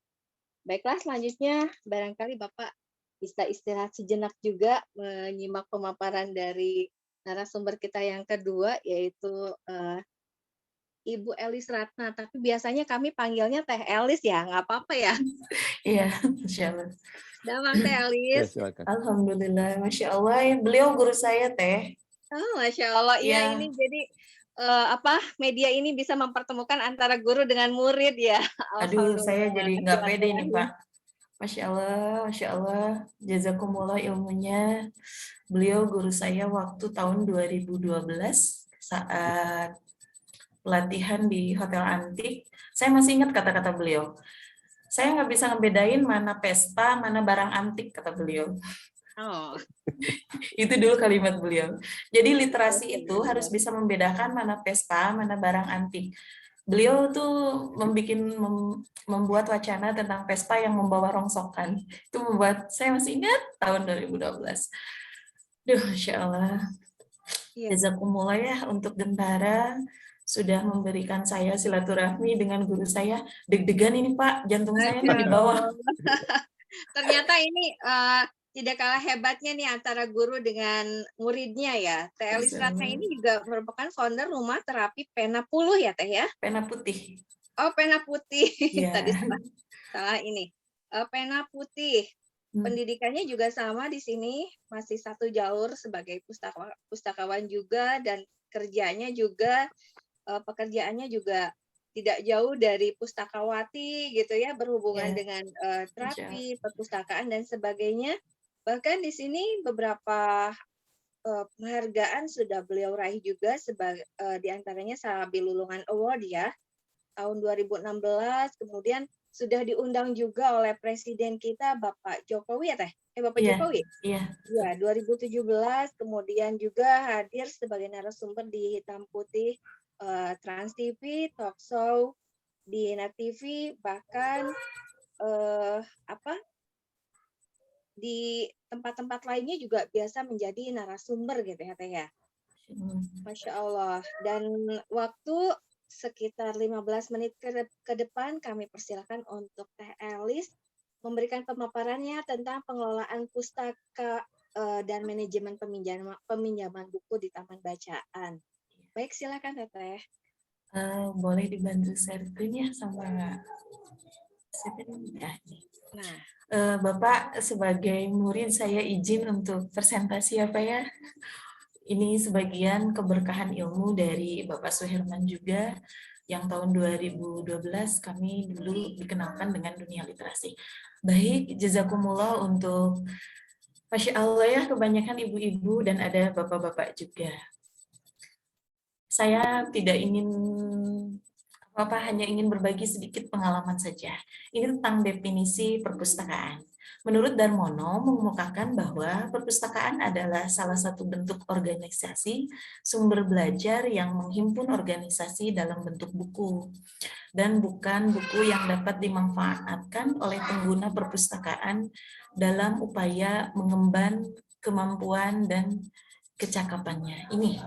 Baiklah, selanjutnya barangkali Bapak bisa istirahat sejenak juga menyimak pemaparan dari narasumber kita yang kedua, yaitu Ibu Elis Ratna, tapi biasanya kami panggilnya Teh Elis ya, nggak apa-apa ya? Iya, Masya Allah. Damang Teh Ya Elis. silakan. Alhamdulillah, Masya Allah. Beliau guru saya, Teh. Oh, Masya Allah. Iya, Iya, ini jadi media ini bisa mempertemukan antara guru dengan murid ya. Aduh, saya Alhamdulillah, jadi nggak pede nih, silaturahmi. Pak. Masya Allah, jazakumullah ilmunya. Beliau guru saya waktu tahun 2012 saat pelatihan di Hotel Antik. Saya masih ingat kata-kata beliau. Saya nggak bisa ngebedain mana pesta, mana barang antik, kata beliau. Oh, Itu dulu kalimat beliau. Jadi literasi Masya itu harus Allah. bisa membedakan mana pesta, mana barang antik. Beliau tuh membuat wacana tentang pesta yang membawa rongsokan. Itu membuat saya masih ingat tahun 2012. Duh, Masya Allah. Iya. Jazakumullah ya untuk Gentara sudah memberikan saya silaturahmi dengan guru saya. Deg-degan ini Pak, jantung saya Masya nih di bawah. Allah. Ternyata ini tidak kalah hebatnya nih antara guru dengan muridnya ya. Teh Elis Masya Ratna Allah. ini juga merupakan founder rumah terapi Pena Puluh ya Teh ya? Pena putih. Oh, Pena Putih. Tadi Ya. salah ini. Pena Putih. Pendidikannya juga sama di sini, masih satu jalur sebagai pustakawan juga, dan kerjanya juga pekerjaannya juga tidak jauh dari pustakawati gitu ya, berhubungan Ya, dengan Insya Allah. terapi, perpustakaan dan sebagainya. Bahkan di sini beberapa penghargaan sudah beliau raih juga, sebagai di antaranya Sabi Lulungan Award ya, tahun 2016, kemudian sudah diundang juga oleh Presiden kita Bapak Jokowi ya Teh? Bapak Iya, Jokowi? iya. Ya, 2017, kemudian juga hadir sebagai narasumber di Hitam Putih Trans TV, Talk Show di Net TV, bahkan di tempat-tempat lainnya juga biasa menjadi narasumber gitu ya Teh ya. Masya Allah. Dan waktu sekitar 15 menit ke depan kami persilakan untuk Teh Elis memberikan pemaparannya tentang pengelolaan pustaka dan manajemen peminjaman buku di Taman Bacaan. Baik, silakan Teteh. Boleh dibantu share screen-nya sama Nah, Bapak sebagai murid saya izin untuk presentasi apa ya? Ini sebagian keberkahan ilmu dari Bapak Suherman juga yang tahun 2012 kami dulu dikenalkan dengan dunia literasi. Baik, jazakumullah untuk Masya Allah ya, kebanyakan ibu-ibu dan ada bapak-bapak juga. Saya tidak ingin apa-apa, hanya ingin berbagi sedikit pengalaman saja. Ini tentang definisi perpustakaan. Menurut Darmono mengemukakan bahwa perpustakaan adalah salah satu bentuk organisasi sumber belajar yang menghimpun organisasi dalam bentuk buku dan bukan buku yang dapat dimanfaatkan oleh pengguna perpustakaan dalam upaya mengemban kemampuan dan kecakapannya. Ini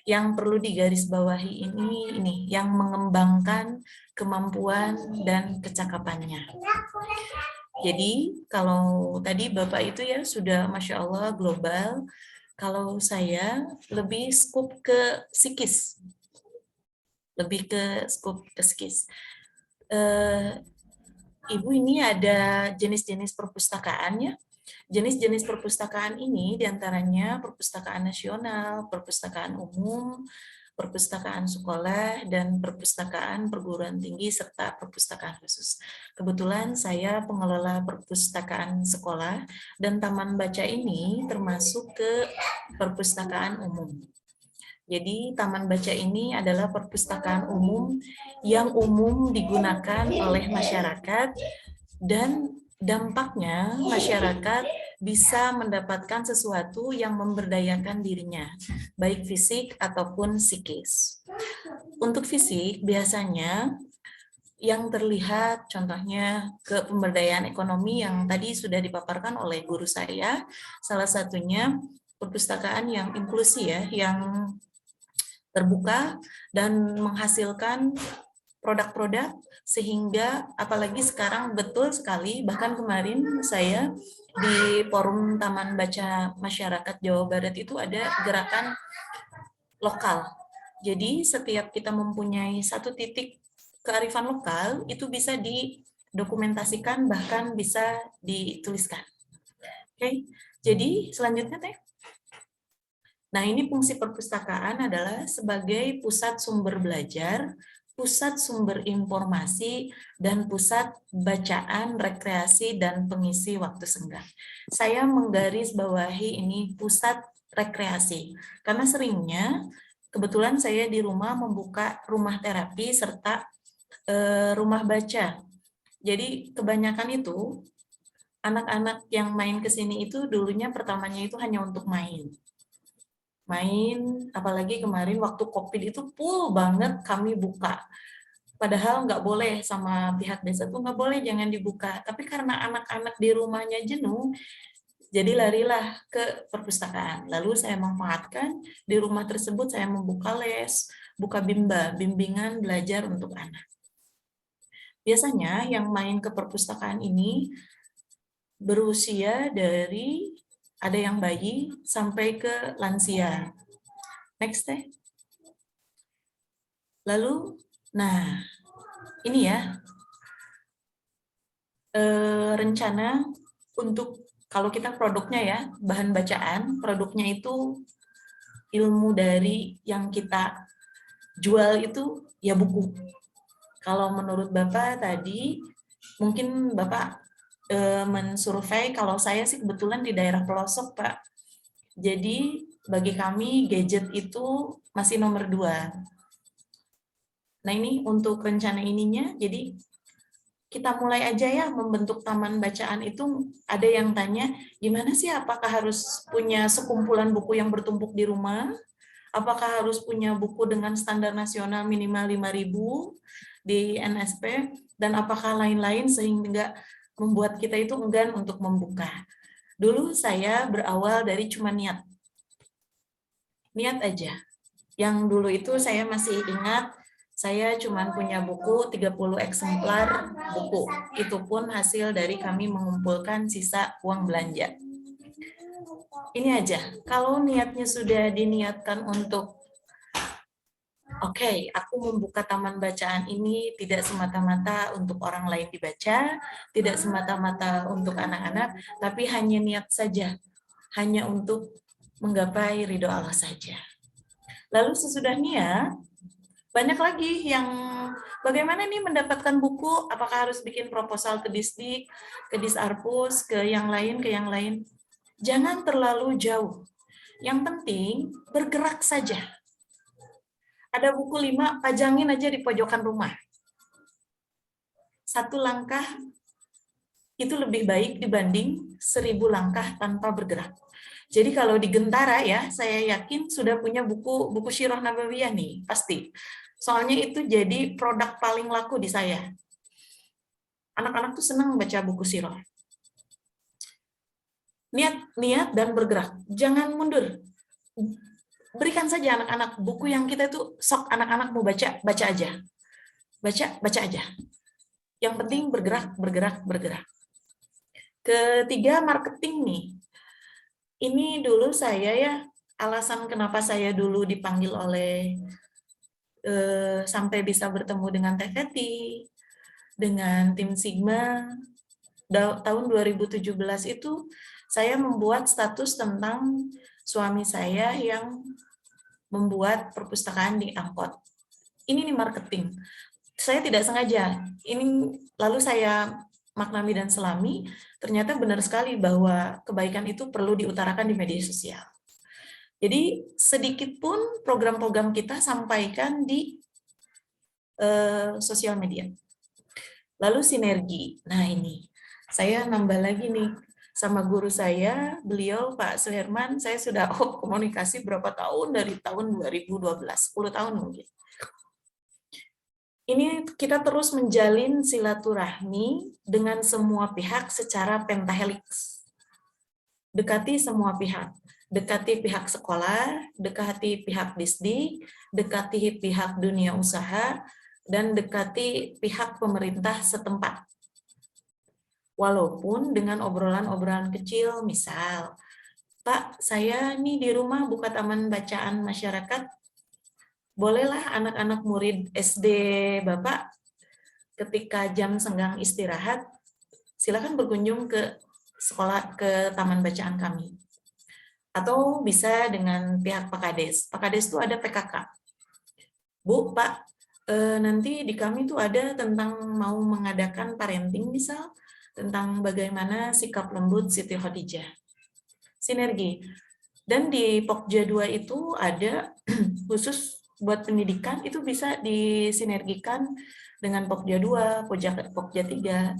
yang perlu digarisbawahi, ini yang mengembangkan kemampuan dan kecakapannya. Jadi kalau tadi Bapak itu ya sudah Masya Allah global, kalau saya lebih skup ke psikis. Lebih ke skup ke psikis. Ibu ini ada jenis-jenis perpustakaannya. Jenis-jenis perpustakaan ini diantaranya perpustakaan nasional, perpustakaan umum, perpustakaan sekolah, dan perpustakaan perguruan tinggi, serta perpustakaan khusus. Kebetulan saya pengelola perpustakaan sekolah, dan taman baca ini termasuk ke perpustakaan umum. Jadi taman baca ini adalah perpustakaan umum yang umum digunakan oleh masyarakat dan dampaknya masyarakat bisa mendapatkan sesuatu yang memberdayakan dirinya, baik fisik ataupun psikis. Untuk fisik biasanya yang terlihat contohnya ke pemberdayaan ekonomi yang tadi sudah dipaparkan oleh guru saya, salah satunya perpustakaan yang inklusi ya, yang terbuka dan menghasilkan produk-produk sehingga apalagi sekarang betul sekali, bahkan kemarin saya di forum Taman Baca Masyarakat Jawa Barat itu ada gerakan lokal. Jadi setiap kita mempunyai satu titik kearifan lokal itu bisa didokumentasikan bahkan bisa dituliskan. Oke, jadi selanjutnya Teh. Nah, ini fungsi perpustakaan adalah sebagai pusat sumber belajar, pusat sumber informasi, dan pusat bacaan, rekreasi, dan pengisi waktu senggang. Saya menggarisbawahi ini pusat rekreasi, karena seringnya kebetulan saya di rumah membuka rumah terapi serta rumah baca. Jadi kebanyakan itu anak-anak yang main ke sini itu dulunya pertamanya itu hanya untuk main, apalagi kemarin waktu COVID itu full banget kami buka. Padahal nggak boleh sama pihak desa tuh nggak boleh, jangan dibuka. Tapi karena anak-anak di rumahnya jenuh, jadi larilah ke perpustakaan. Lalu saya manfaatkan di rumah tersebut saya membuka les, buka bimbingan belajar untuk anak. Biasanya yang main ke perpustakaan ini berusia dari ada yang bayi sampai ke lansia. Next deh. Lalu, nah ini ya rencana untuk kalau kita produknya ya bahan bacaan, produknya itu ilmu dari yang kita jual itu ya buku. Kalau menurut Bapak tadi mungkin Bapak mensurvei, kalau saya sih kebetulan di daerah pelosok, Pak. Jadi bagi kami gadget itu masih nomor 2. Nah ini untuk rencana ininya, jadi kita mulai aja ya membentuk taman bacaan itu. Ada yang tanya, gimana sih apakah harus punya sekumpulan buku yang bertumpuk di rumah? Apakah harus punya buku dengan standar nasional minimal 5.000 di NSP? Dan apakah lain-lain sehingga membuat kita itu enggan untuk membuka? Dulu saya berawal dari cuma niat aja. Yang dulu itu saya masih ingat, saya cuma punya buku 30 eksemplar buku. Itu pun hasil dari kami mengumpulkan sisa uang belanja. Ini aja, kalau niatnya sudah diniatkan untuk oke, aku membuka taman bacaan ini tidak semata-mata untuk orang lain dibaca, tidak semata-mata untuk anak-anak, tapi hanya niat saja, hanya untuk menggapai ridho Allah saja. Lalu sesudah niat, banyak lagi yang bagaimana nih mendapatkan buku, apakah harus bikin proposal ke Disdik, ke Disarpus, ke yang lain. Jangan terlalu jauh. Yang penting bergerak saja. Ada buku 5, pajangin aja di pojokan rumah. 1 langkah itu lebih baik dibanding 1000 langkah tanpa bergerak. Jadi kalau di Gentara ya, saya yakin sudah punya buku Sirah Nabawiyah nih, pasti. Soalnya itu jadi produk paling laku di saya. Anak-anak tuh senang baca buku sirah. Niat dan bergerak. Jangan mundur. Berikan saja anak-anak buku yang kita itu sok anak-anak mau baca, baca aja. Baca aja. Yang penting bergerak. Ketiga, marketing nih. Ini dulu saya ya, alasan kenapa saya dulu dipanggil oleh sampai bisa bertemu dengan Teh Feti, dengan tim Sigma. Tahun 2017 itu saya membuat status tentang suami saya yang membuat perpustakaan di angkot. Ini nih marketing. Saya tidak sengaja. Ini lalu saya maknami dan selami, ternyata benar sekali bahwa kebaikan itu perlu diutarakan di media sosial. Jadi sedikit pun program-program kita sampaikan di sosial media. Lalu sinergi. Nah ini, saya nambah lagi nih sama guru saya, beliau Pak Suherman, saya sudah komunikasi berapa tahun, dari tahun 2012, 10 tahun mungkin. Ini kita terus menjalin silaturahmi dengan semua pihak secara pentahelix. Dekati semua pihak. Dekati pihak sekolah, dekati pihak Disdik, dekati pihak dunia usaha, dan dekati pihak pemerintah setempat. Walaupun dengan obrolan-obrolan kecil, misal, Pak, saya nih di rumah buka taman bacaan masyarakat, bolehlah anak-anak murid SD Bapak ketika jam senggang istirahat, silakan berkunjung ke sekolah, ke taman bacaan kami. Atau bisa dengan pihak Pak Kades. Pak Kades itu ada PKK. Bu, Pak, nanti di kami tuh ada tentang mau mengadakan parenting misal, tentang bagaimana sikap lembut Siti Khadijah. Sinergi. Dan di Pokja 2 itu ada khusus buat pendidikan, itu bisa disinergikan dengan Pokja 2, Pokja 3.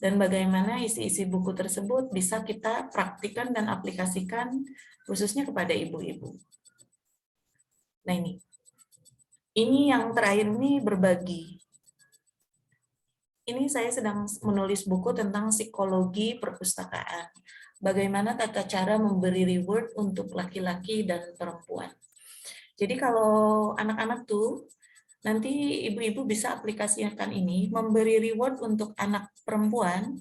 Dan bagaimana isi-isi buku tersebut bisa kita praktikkan dan aplikasikan khususnya kepada ibu-ibu. Nah ini yang terakhir ini berbagi. Ini saya sedang menulis buku tentang psikologi perpustakaan. Bagaimana tata cara memberi reward untuk laki-laki dan perempuan. Jadi kalau anak-anak tuh, nanti ibu-ibu bisa aplikasikan ini, memberi reward untuk anak perempuan,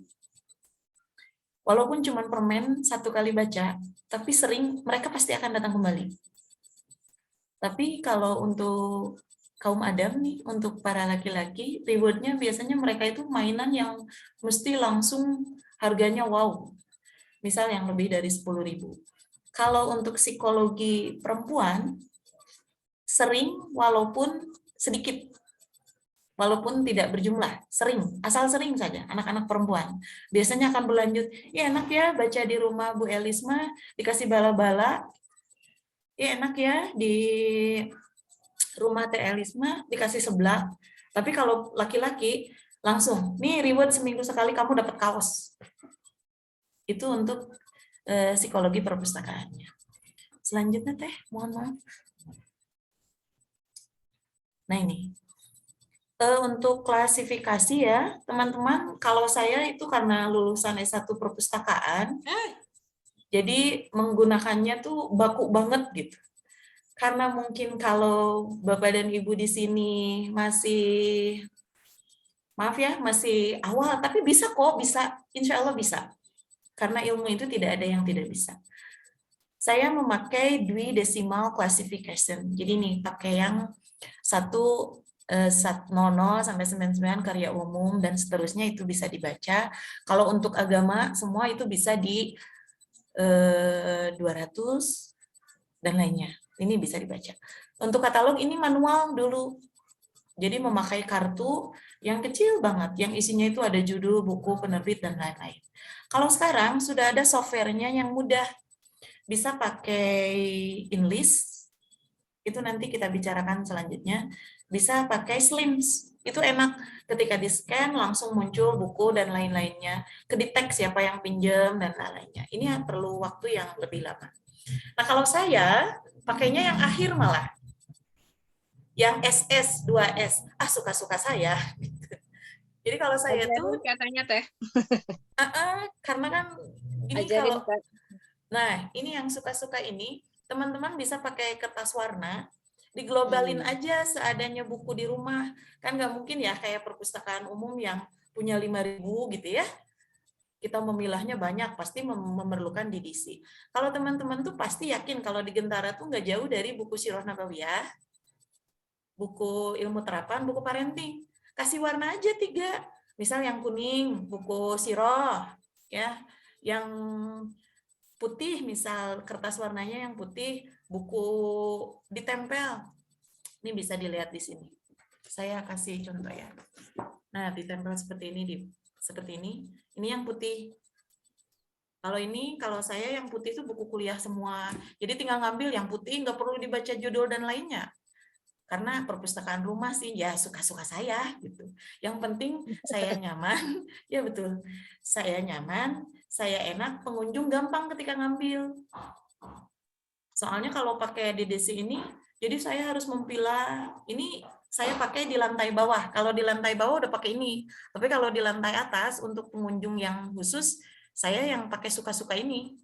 walaupun cuma permen 1 kali baca, tapi sering mereka pasti akan datang kembali. Tapi kalau untuk kaum Adam nih, untuk para laki-laki, rewardnya biasanya mereka itu mainan yang mesti langsung harganya wow. Misal yang lebih dari 10.000. Kalau untuk psikologi perempuan, sering walaupun sedikit. Walaupun tidak berjumlah, sering, asal sering saja, anak-anak perempuan. Biasanya akan berlanjut, ya enak ya baca di rumah Bu Elisma, dikasih bala-bala, ya enak ya di rumah Teh Elisma, dikasih seblak. Tapi kalau laki-laki, langsung, nih reward seminggu sekali kamu dapat kaos. Itu untuk psikologi perpustakaannya. Selanjutnya Teh, mohon maaf. Nah ini, untuk klasifikasi ya, teman-teman, kalau saya itu karena lulusan S1 perpustakaan, jadi menggunakannya tuh baku banget gitu. Karena mungkin kalau Bapak dan Ibu di sini masih, maaf ya, masih awal, tapi bisa kok, bisa, insya Allah bisa. Karena ilmu itu tidak ada yang tidak bisa. Saya memakai Dwi Decimal Classification, jadi nih pakai yang 1 00 sampai 99 karya umum dan seterusnya itu bisa dibaca. Kalau untuk agama semua itu bisa di 200 dan lainnya. Ini bisa dibaca. Untuk katalog ini manual dulu. Jadi memakai kartu yang kecil banget, yang isinya itu ada judul, buku, penerbit, dan lain-lain. Kalau sekarang sudah ada softwarenya yang mudah. Bisa pakai Inlist, itu nanti kita bicarakan selanjutnya. Bisa pakai Slims, itu enak. Ketika di-scan langsung muncul buku dan lain-lainnya. Kedetek siapa yang pinjam dan lain-lainnya. Ini perlu waktu yang lebih lama. Nah kalau saya pakainya yang akhir malah. Yang SS, 2S. Suka-suka saya. Jadi kalau saya tuh katanya Teh. karena kan ini Ajarin, kalau Kak. Nah, ini yang suka-suka ini, teman-teman bisa pakai kertas warna, diglobalin aja seadanya buku di rumah. Kan nggak mungkin ya kayak perpustakaan umum yang punya 5.000 gitu ya. Kita memilahnya banyak, pasti memerlukan DDC. Kalau teman-teman tuh pasti yakin kalau di Gentara tuh nggak jauh dari buku Sirah Nabawiyah, buku ilmu terapan, buku parenting. Kasih warna aja 3. Misal yang kuning, buku Sirah, ya. Yang putih, misal kertas warnanya yang putih, buku ditempel. Ini bisa dilihat di sini. Saya kasih contoh ya. Nah, ditempel seperti ini, seperti ini. Ini yang putih. Kalau ini, kalau saya yang putih itu buku kuliah semua. Jadi tinggal ngambil yang putih, nggak perlu dibaca judul dan lainnya. Karena perpustakaan rumah sih, ya suka-suka saya gitu. Yang penting saya nyaman, ya betul. Saya nyaman, saya enak, pengunjung gampang ketika ngambil. Soalnya kalau pakai DDC ini, jadi saya harus memilah, ini saya pakai di lantai bawah. Kalau di lantai bawah udah pakai ini. Tapi kalau di lantai atas, untuk pengunjung yang khusus, saya yang pakai suka-suka ini.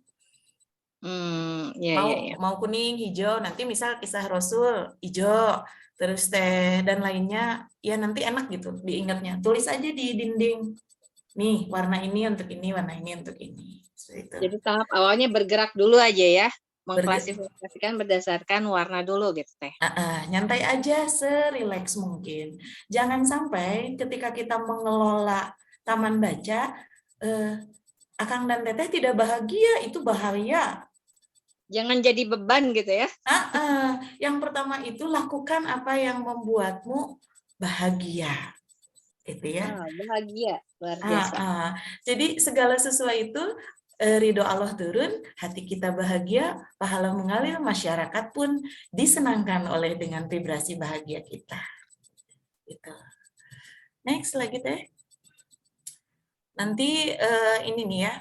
Mau kuning, hijau, nanti misal kisah Rasul, hijau, terus teh dan lainnya, ya nanti enak gitu diingatnya. Tulis aja di dinding. Nih, warna ini untuk ini, warna ini untuk ini. Jadi tahap awalnya bergerak dulu aja ya, mengklasifikasikan berdasarkan warna dulu gitu Teh. Nyantai aja, serileks mungkin. Jangan sampai ketika kita mengelola taman baca, Akang dan Teteh tidak bahagia, itu bahaya. Jangan jadi beban gitu ya. Yang pertama itu lakukan apa yang membuatmu bahagia, gitu ya. Bahagia, luar biasa. Jadi segala sesuatu itu ridho Allah turun, hati kita bahagia, pahala mengalir, masyarakat pun disenangkan oleh dengan vibrasi bahagia kita. Gitu. Next lagi teh. Nanti ini nih ya.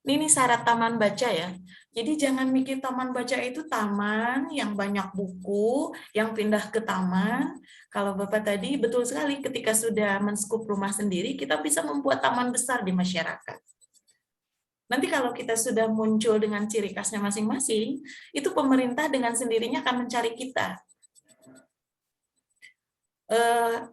Ini syarat taman baca ya. Jadi jangan mikir taman baca itu taman yang banyak buku, yang pindah ke taman. Kalau Bapak tadi betul sekali ketika sudah men-scoop rumah sendiri, kita bisa membuat taman besar di masyarakat. Nanti kalau kita sudah muncul dengan ciri khasnya masing-masing, itu pemerintah dengan sendirinya akan mencari kita.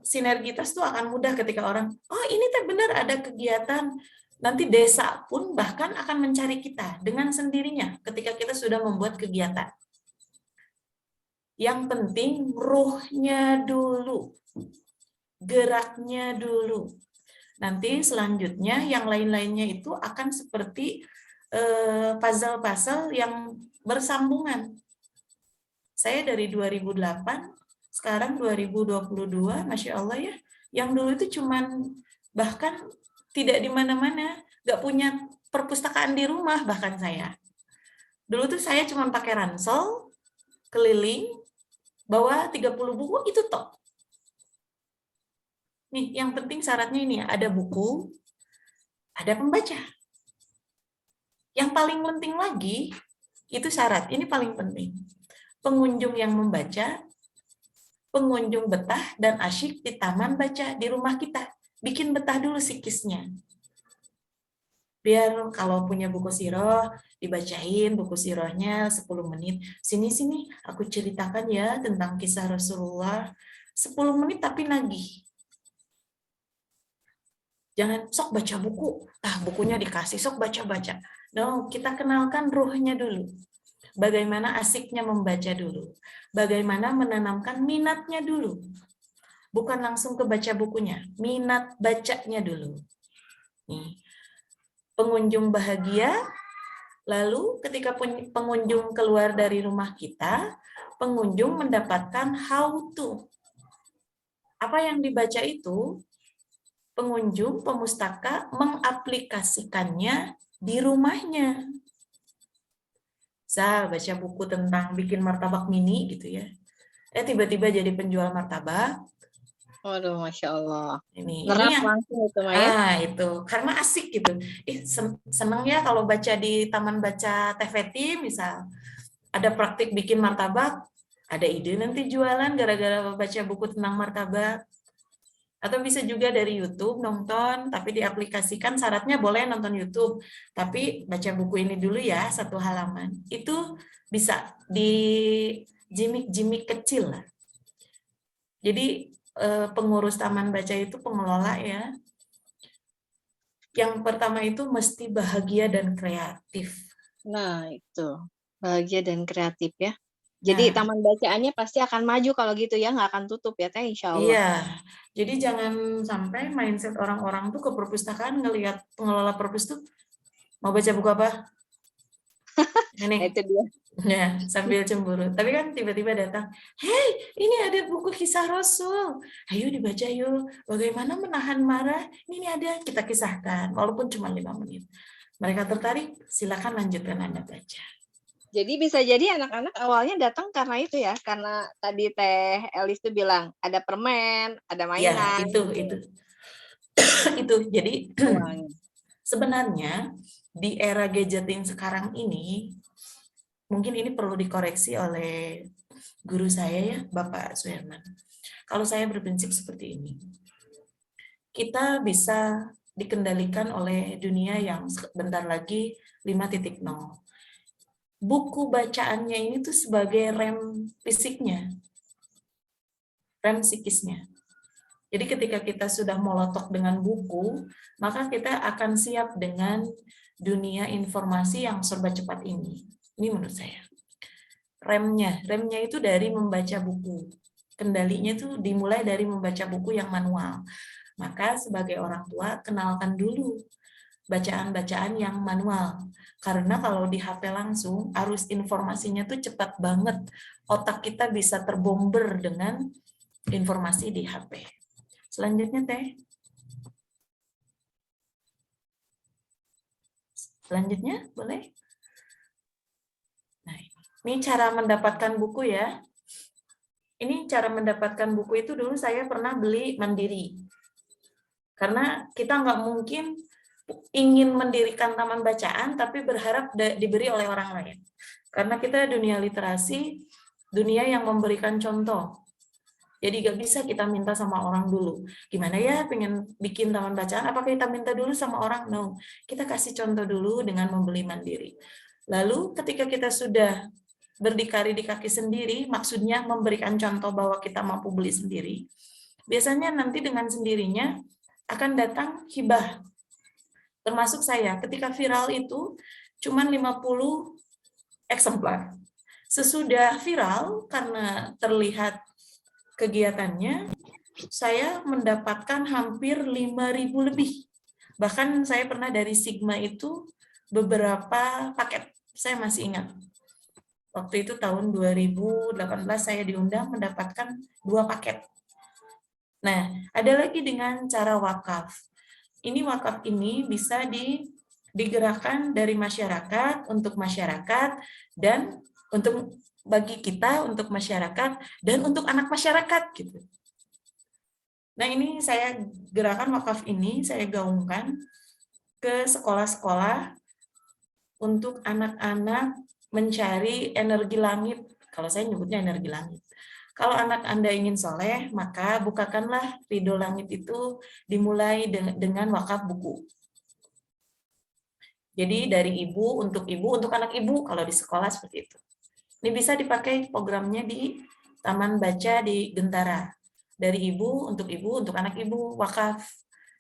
Sinergitas itu akan mudah ketika orang, oh ini teh benar ada kegiatan. Nanti desa pun bahkan akan mencari kita dengan sendirinya ketika kita sudah membuat kegiatan. Yang penting ruhnya dulu, geraknya dulu. Nanti selanjutnya yang lain-lainnya itu akan seperti puzzle-puzzle yang bersambungan. Saya dari 2008, sekarang 2022, Masya Allah ya, yang dulu itu cuman bahkan tidak di mana-mana, nggak punya perpustakaan di rumah bahkan saya. Dulu tuh saya cuma pakai ransel, keliling, bawa 30 buku, itu top. Nih, yang penting syaratnya ini ya, ada buku, ada pembaca. Yang paling penting lagi, itu syarat, ini paling penting. Pengunjung yang membaca, pengunjung betah dan asyik di taman baca di rumah kita. Bikin betah dulu psikisnya. Biar kalau punya buku siroh, dibacain buku sirohnya 10 menit. Sini-sini aku ceritakan ya tentang kisah Rasulullah. 10 menit tapi nagih. Jangan sok baca buku, bukunya dikasih, sok baca-baca. No, kita kenalkan ruhnya dulu. Bagaimana asiknya membaca dulu. Bagaimana menanamkan minatnya dulu. Bukan langsung ke baca bukunya, minat bacanya dulu. Nih. Pengunjung bahagia, lalu ketika pengunjung keluar dari rumah kita, pengunjung mendapatkan how to. Apa yang dibaca itu, pengunjung pemustaka mengaplikasikannya di rumahnya. Saya baca buku tentang bikin martabak mini gitu ya. Tiba-tiba jadi penjual martabak. Waduh, Masya Allah. Ini Nerap langsung itu, Maya. itu karena asik gitu. Seneng ya kalau baca di taman baca TVT misal. Ada praktik bikin martabak, ada ide nanti jualan gara-gara baca buku tentang martabak. Atau bisa juga dari YouTube nonton, tapi diaplikasikan syaratnya boleh nonton YouTube, tapi baca buku ini dulu ya, 1 halaman. Itu bisa di jimik-jimik kecil lah. Jadi pengurus taman baca itu pengelola ya. Yang pertama itu mesti bahagia dan kreatif. Nah, itu. Bahagia dan kreatif ya. Jadi taman bacaannya pasti akan maju kalau gitu ya, nggak akan tutup ya Teh, insya Allah. Iya, jadi jangan sampai mindset orang-orang tuh ke perpustakaan ngelihat pengelola perpus tuh mau baca buku apa? Ini. Itu dia. Ya, sambil cemburu. Tapi kan tiba-tiba datang, hey, ini ada buku kisah Rasul. Ayo dibaca yuk. Bagaimana menahan marah? Ini ada, kita kisahkan. Walaupun cuma 5 menit. Mereka tertarik, silakan lanjutkan Anda baca. Jadi bisa jadi anak-anak awalnya datang karena itu ya. Karena tadi Teh Elis tuh bilang, ada permen, ada mainan. Ya, itu. Itu, jadi sebenarnya di era gadgeting sekarang ini, mungkin ini perlu dikoreksi oleh guru saya ya, Bapak Suherman. Kalau saya berprinsip seperti ini, kita bisa dikendalikan oleh dunia yang bentar lagi 5.0. Buku bacaannya ini tuh sebagai rem fisiknya, rem psikisnya. Jadi ketika kita sudah molotok dengan buku, maka kita akan siap dengan dunia informasi yang serba cepat ini. Ini menurut saya. Remnya itu dari membaca buku. Kendalinya itu dimulai dari membaca buku yang manual. Maka sebagai orang tua, kenalkan dulu bacaan-bacaan yang manual. Karena kalau di HP langsung, arus informasinya tuh cepat banget. Otak kita bisa terbomber dengan informasi di HP. Selanjutnya, Teh. Selanjutnya, boleh? Nah, ini cara mendapatkan buku ya. Ini cara mendapatkan buku itu dulu saya pernah beli mandiri. Karena kita nggak mungkin ingin mendirikan taman bacaan, tapi berharap diberi oleh orang lain. Karena kita dunia literasi, dunia yang memberikan contoh. Jadi nggak bisa kita minta sama orang dulu. Gimana ya pengen bikin taman bacaan, apakah kita minta dulu sama orang? No, kita kasih contoh dulu dengan membeli mandiri. Lalu ketika kita sudah berdikari di kaki sendiri, maksudnya memberikan contoh bahwa kita mampu beli sendiri, biasanya nanti dengan sendirinya akan datang hibah. Termasuk saya, ketika viral itu cuma 50 eksemplar. Sesudah viral, karena terlihat kegiatannya, saya mendapatkan hampir 5.000 lebih. Bahkan saya pernah dari Sigma itu beberapa paket, saya masih ingat. Waktu itu tahun 2018 saya diundang mendapatkan 2 paket. Nah, ada lagi dengan cara wakaf. Ini wakaf ini bisa digerakkan dari masyarakat untuk masyarakat dan untuk bagi kita untuk masyarakat dan untuk anak masyarakat gitu. Nah, ini saya gerakan wakaf ini saya gaungkan ke sekolah-sekolah untuk anak-anak mencari energi langit. Kalau saya nyebutnya energi langit. Kalau anak Anda ingin soleh, maka bukakanlah ridho langit itu dimulai dengan wakaf buku. Jadi dari ibu, untuk anak ibu, kalau di sekolah seperti itu. Ini bisa dipakai programnya di Taman Baca di Gentara. Dari ibu, untuk anak ibu, wakaf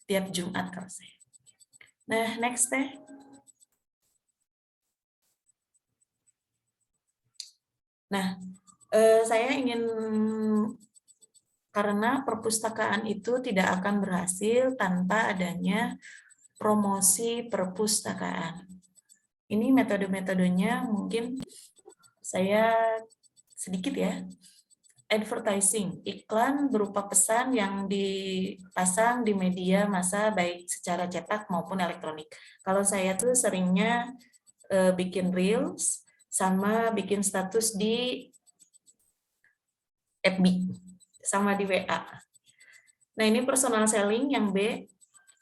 tiap Jumat kalau saya. Nah, next Teh. Nah, saya ingin, karena perpustakaan itu tidak akan berhasil tanpa adanya promosi perpustakaan. Ini metode-metodenya mungkin saya sedikit ya. Advertising, iklan berupa pesan yang dipasang di media massa baik secara cetak maupun elektronik. Kalau saya tuh seringnya bikin reels sama bikin status di FB sama di WA. Nah, ini personal selling yang B,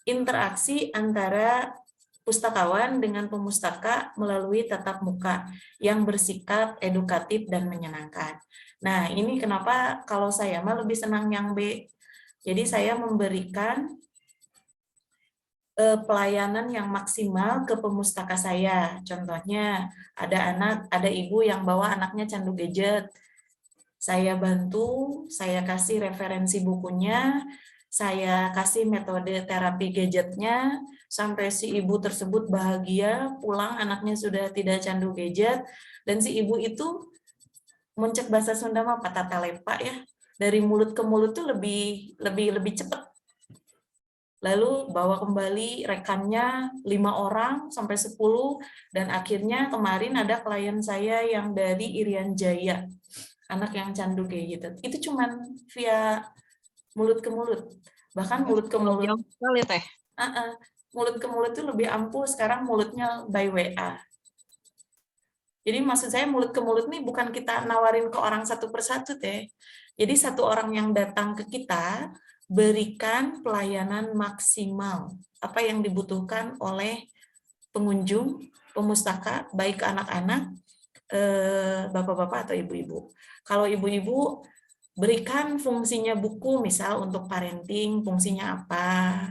interaksi antara pustakawan dengan pemustaka melalui tatap muka yang bersikap edukatif dan menyenangkan. Nah, ini kenapa kalau saya mah lebih senang yang B. Jadi saya memberikan pelayanan yang maksimal ke pemustaka saya. Contohnya, ada ibu yang bawa anaknya candu gadget. Saya bantu, saya kasih referensi bukunya, saya kasih metode terapi gadgetnya, sampai si ibu tersebut bahagia, pulang anaknya sudah tidak candu gadget, dan si ibu itu mencek bahasa Sunda mah patata lepa ya, dari mulut ke mulut tuh lebih cepat. Lalu bawa kembali rekannya 5 orang sampai 10, dan akhirnya kemarin ada klien saya yang dari Irian Jaya, anak yang candu kayak gitu. Itu cuman via mulut ke mulut. Bahkan mulut ke mulut. Jauh sekali Teh. Mulut ke mulut itu lebih ampuh, sekarang mulutnya by WA. Jadi maksud saya mulut ke mulut nih bukan kita nawarin ke orang satu persatu Teh. Jadi satu orang yang datang ke kita, berikan pelayanan maksimal apa yang dibutuhkan oleh pengunjung, pemustaka, baik anak-anak, bapak-bapak atau ibu-ibu. Kalau ibu-ibu, berikan fungsinya buku, misal untuk parenting, fungsinya apa,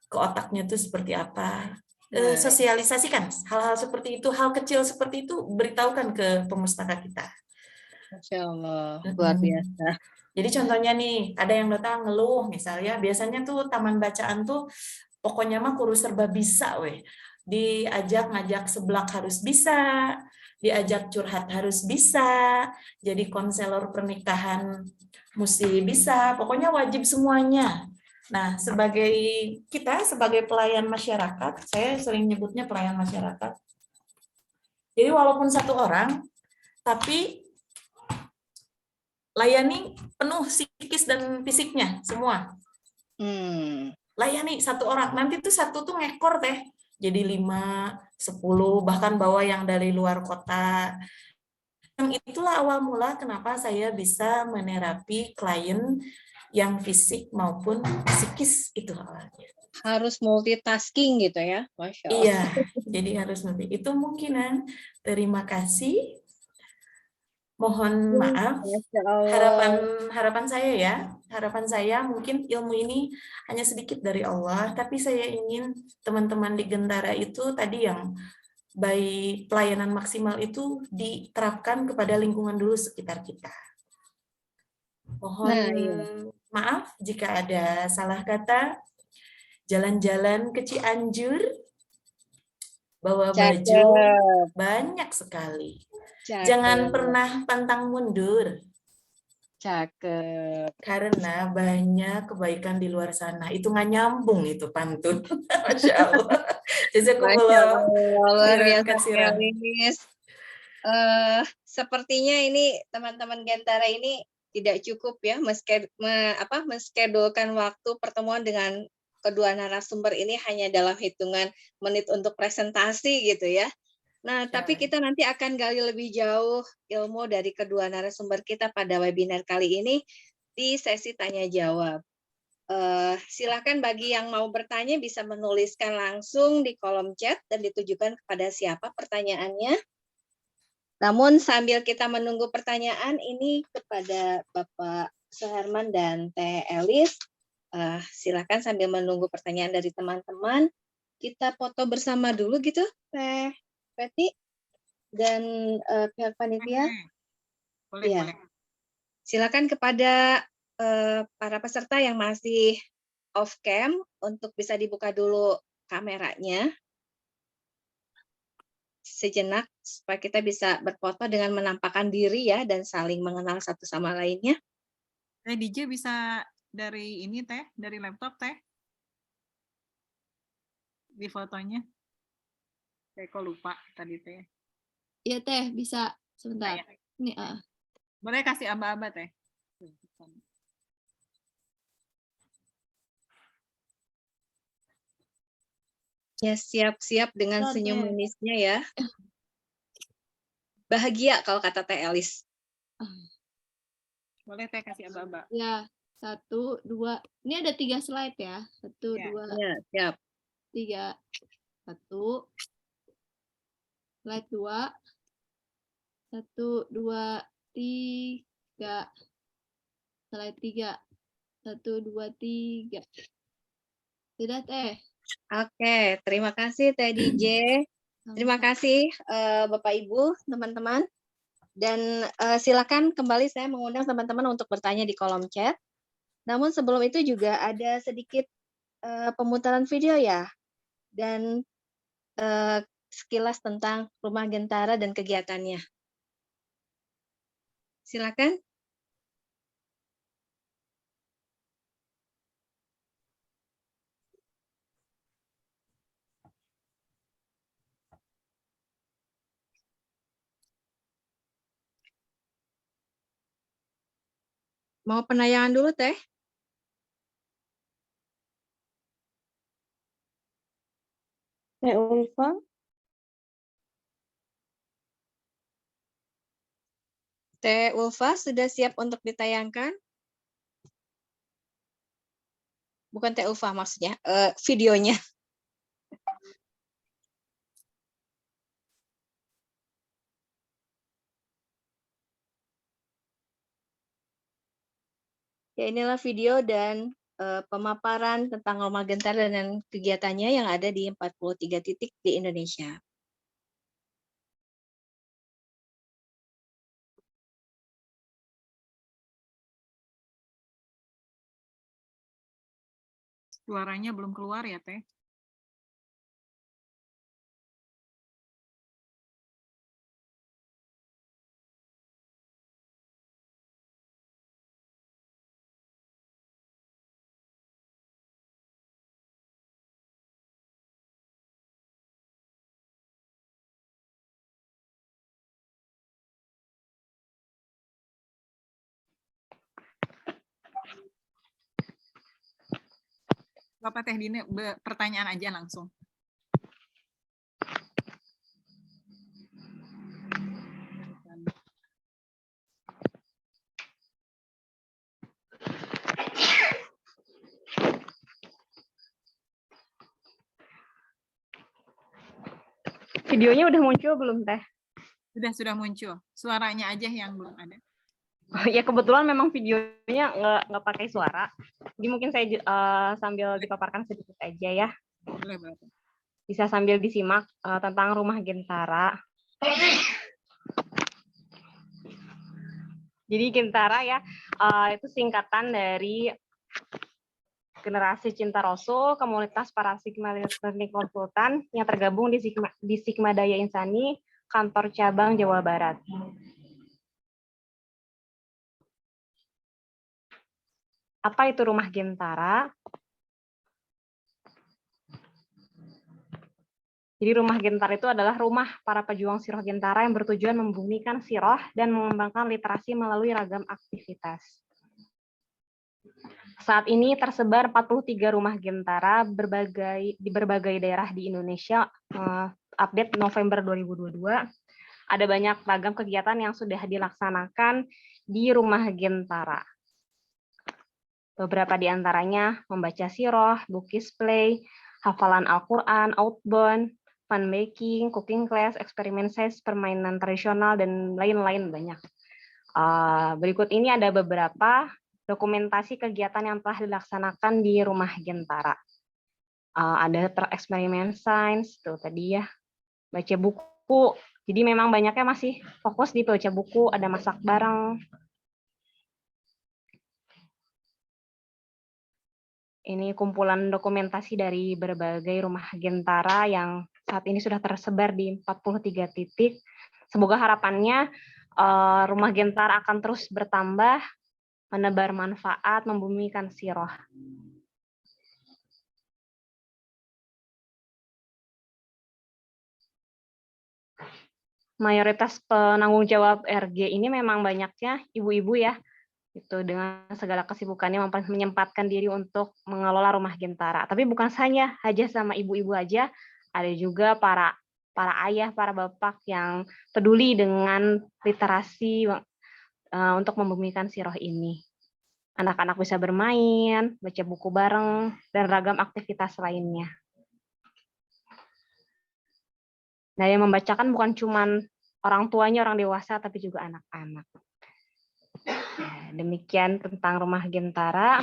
ke otaknya itu seperti apa. Sosialisasikan hal-hal seperti itu, hal kecil seperti itu, beritahukan ke pemustaka kita. Masya Allah, luar biasa. Jadi contohnya nih, ada yang datang ngeluh misalnya, biasanya tuh taman bacaan tuh pokoknya mah kudu serba bisa weh. Diajak ngajak seblak harus bisa, diajak curhat harus bisa, jadi konselor pernikahan mesti bisa, pokoknya wajib semuanya. Nah, sebagai pelayan masyarakat, saya sering nyebutnya pelayan masyarakat. Jadi walaupun satu orang, tapi layani penuh psikis dan fisiknya semua. Layani satu orang, nanti tuh satu tuh ngekor teh, jadi 5, 10, bahkan bawa yang dari luar kota. Yang itulah awal mula kenapa saya bisa menerapi klien yang fisik maupun psikis itu awalnya. Harus multitasking gitu ya, Masya Allah. Iya, jadi harus nanti. Itu mungkinan. Terima kasih. Mohon maaf. Masya Allah. Harapan saya ya, harapan saya mungkin ilmu ini hanya sedikit dari Allah, tapi saya ingin teman-teman di Gentara itu tadi yang by pelayanan maksimal itu diterapkan kepada lingkungan dulu sekitar kita. Mohon Nah, iya. maaf jika ada salah kata. Jalan-jalan ke Cianjur, bawa baju Cakep. banyak sekali. Cakep. Jangan pernah pantang mundur. Cakep. Karena banyak kebaikan di luar sana. Itu nggak nyambung itu pantun. Masya Allah. Masya Jazakumullah. Allah, luar Khairan biasa katsiran. sekali, Miss. Sepertinya ini teman-teman Gentara ini tidak cukup ya menskedulkan waktu pertemuan dengan kedua narasumber ini hanya dalam hitungan menit untuk presentasi gitu ya. Nah, tapi kita nanti akan gali lebih jauh ilmu dari kedua narasumber kita pada webinar kali ini di sesi tanya jawab. Silakan bagi yang mau bertanya bisa menuliskan langsung di kolom chat dan ditujukan kepada siapa pertanyaannya. Namun sambil kita menunggu pertanyaan ini kepada Bapak Suherman dan Teh Elis, silakan sambil menunggu pertanyaan dari teman-teman, kita foto bersama dulu gitu, Teh Peti dan pihak panitia. Boleh, Ya. boleh. Silakan kepada para peserta yang masih off cam untuk bisa dibuka dulu kameranya sejenak supaya kita bisa berfoto dengan menampakkan diri ya dan saling mengenal satu sama lainnya. Teh DJ bisa dari ini Teh, dari laptop Teh. Di fotonya. Saya kok lupa tadi Teh. Iya Teh, bisa sebentar. Ya. Ini Boleh kasih aba-aba Teh. Ya, siap-siap dengan Oke. senyum manisnya ya. Bahagia kalau kata Teh Elis. Boleh Teh kasih aba-aba. Ya, 1, 2. Ini ada 3 slide ya. 1, Ya. 2, Ya, siap. 3. 1. Slide 2. 1, 2, 3. Slide 3. 1, 2, 3. Sudah Teh. Oke, terima kasih Teh DJ. Terima kasih Bapak Ibu, teman-teman. Dan silakan kembali saya mengundang teman-teman untuk bertanya di kolom chat. Namun sebelum itu juga ada sedikit pemutaran video ya. Dan sekilas tentang Rumah Gentara dan kegiatannya. Silakan. Mau penayangan dulu, Teh? Teh Ulfa, Teh Ulfa sudah siap untuk ditayangkan? Bukan Teh Ulfa maksudnya, videonya. Ya, inilah video dan pemaparan tentang Rumah Gentara dan kegiatannya yang ada di 43 titik di Indonesia. Suaranya belum keluar ya Teh. Bapak Teh Dini, pertanyaan aja langsung. Videonya udah muncul belum, Teh? Sudah muncul. Suaranya aja yang belum ada. Ya kebetulan memang videonya nggak pakai suara. Jadi mungkin saya sambil dipaparkan sedikit aja ya. Boleh. Bisa sambil disimak tentang Rumah Gentara. Jadi Gentara ya, itu singkatan dari Generasi Cinta Rasul, komunitas para Sigma Learning Konsultan yang tergabung di Sigma Daya Insani, kantor cabang Jawa Barat. Apa itu Rumah Gentara? Jadi Rumah Gentara itu adalah rumah para pejuang Siroh Gentara yang bertujuan membumikan Siroh dan mengembangkan literasi melalui ragam aktivitas. Saat ini tersebar 43 rumah Gentara di berbagai daerah di Indonesia. Update November 2022, ada banyak ragam kegiatan yang sudah dilaksanakan di Rumah Gentara. Beberapa di antaranya membaca siroh, bukis play, hafalan Al-Quran, outbound, fun making, cooking class, eksperimen size, permainan tradisional, dan lain-lain banyak. Berikut ini ada beberapa dokumentasi kegiatan yang telah dilaksanakan di Rumah Gentara. Ada eksperimen sains, tuh tadi ya, baca buku. Jadi memang banyaknya masih fokus di baca buku, ada masak bareng. Ini kumpulan dokumentasi dari berbagai Rumah Gentara yang saat ini sudah tersebar di 43 titik. Semoga harapannya Rumah Gentara akan terus bertambah, menebar manfaat, membumikan siroh. Mayoritas penanggung jawab RG ini memang banyaknya ibu-ibu ya, itu dengan segala kesibukannya menyempatkan diri untuk mengelola Rumah Gentara. Tapi bukan hanya sama ibu-ibu aja, ada juga para ayah, para bapak yang peduli dengan literasi untuk membumikan siroh ini. Anak-anak bisa bermain, baca buku bareng, dan ragam aktivitas lainnya. Nah, yang membacakan bukan cuma orang tuanya, orang dewasa, tapi juga anak-anak. Demikian tentang Rumah Gentara.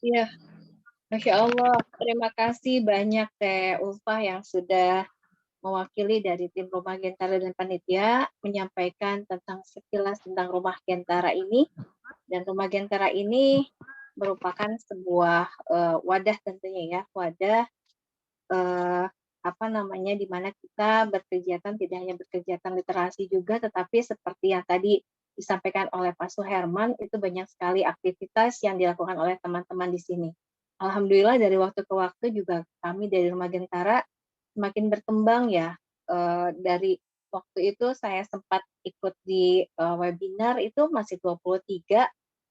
Ya, Masya Allah. Terima kasih banyak Teh Ulfa yang sudah mewakili dari tim Rumah Gentara dan panitia menyampaikan tentang sekilas tentang Rumah Gentara ini. Dan Rumah Gentara ini merupakan sebuah wadah tentunya ya, wadah di mana kita berkegiatan, tidak hanya berkegiatan literasi juga, tetapi seperti yang tadi disampaikan oleh Pak Suherman, itu banyak sekali aktivitas yang dilakukan oleh teman-teman di sini. Alhamdulillah dari waktu ke waktu juga kami dari Rumah Gentara semakin berkembang ya. Dari waktu itu saya sempat ikut di webinar itu masih 23,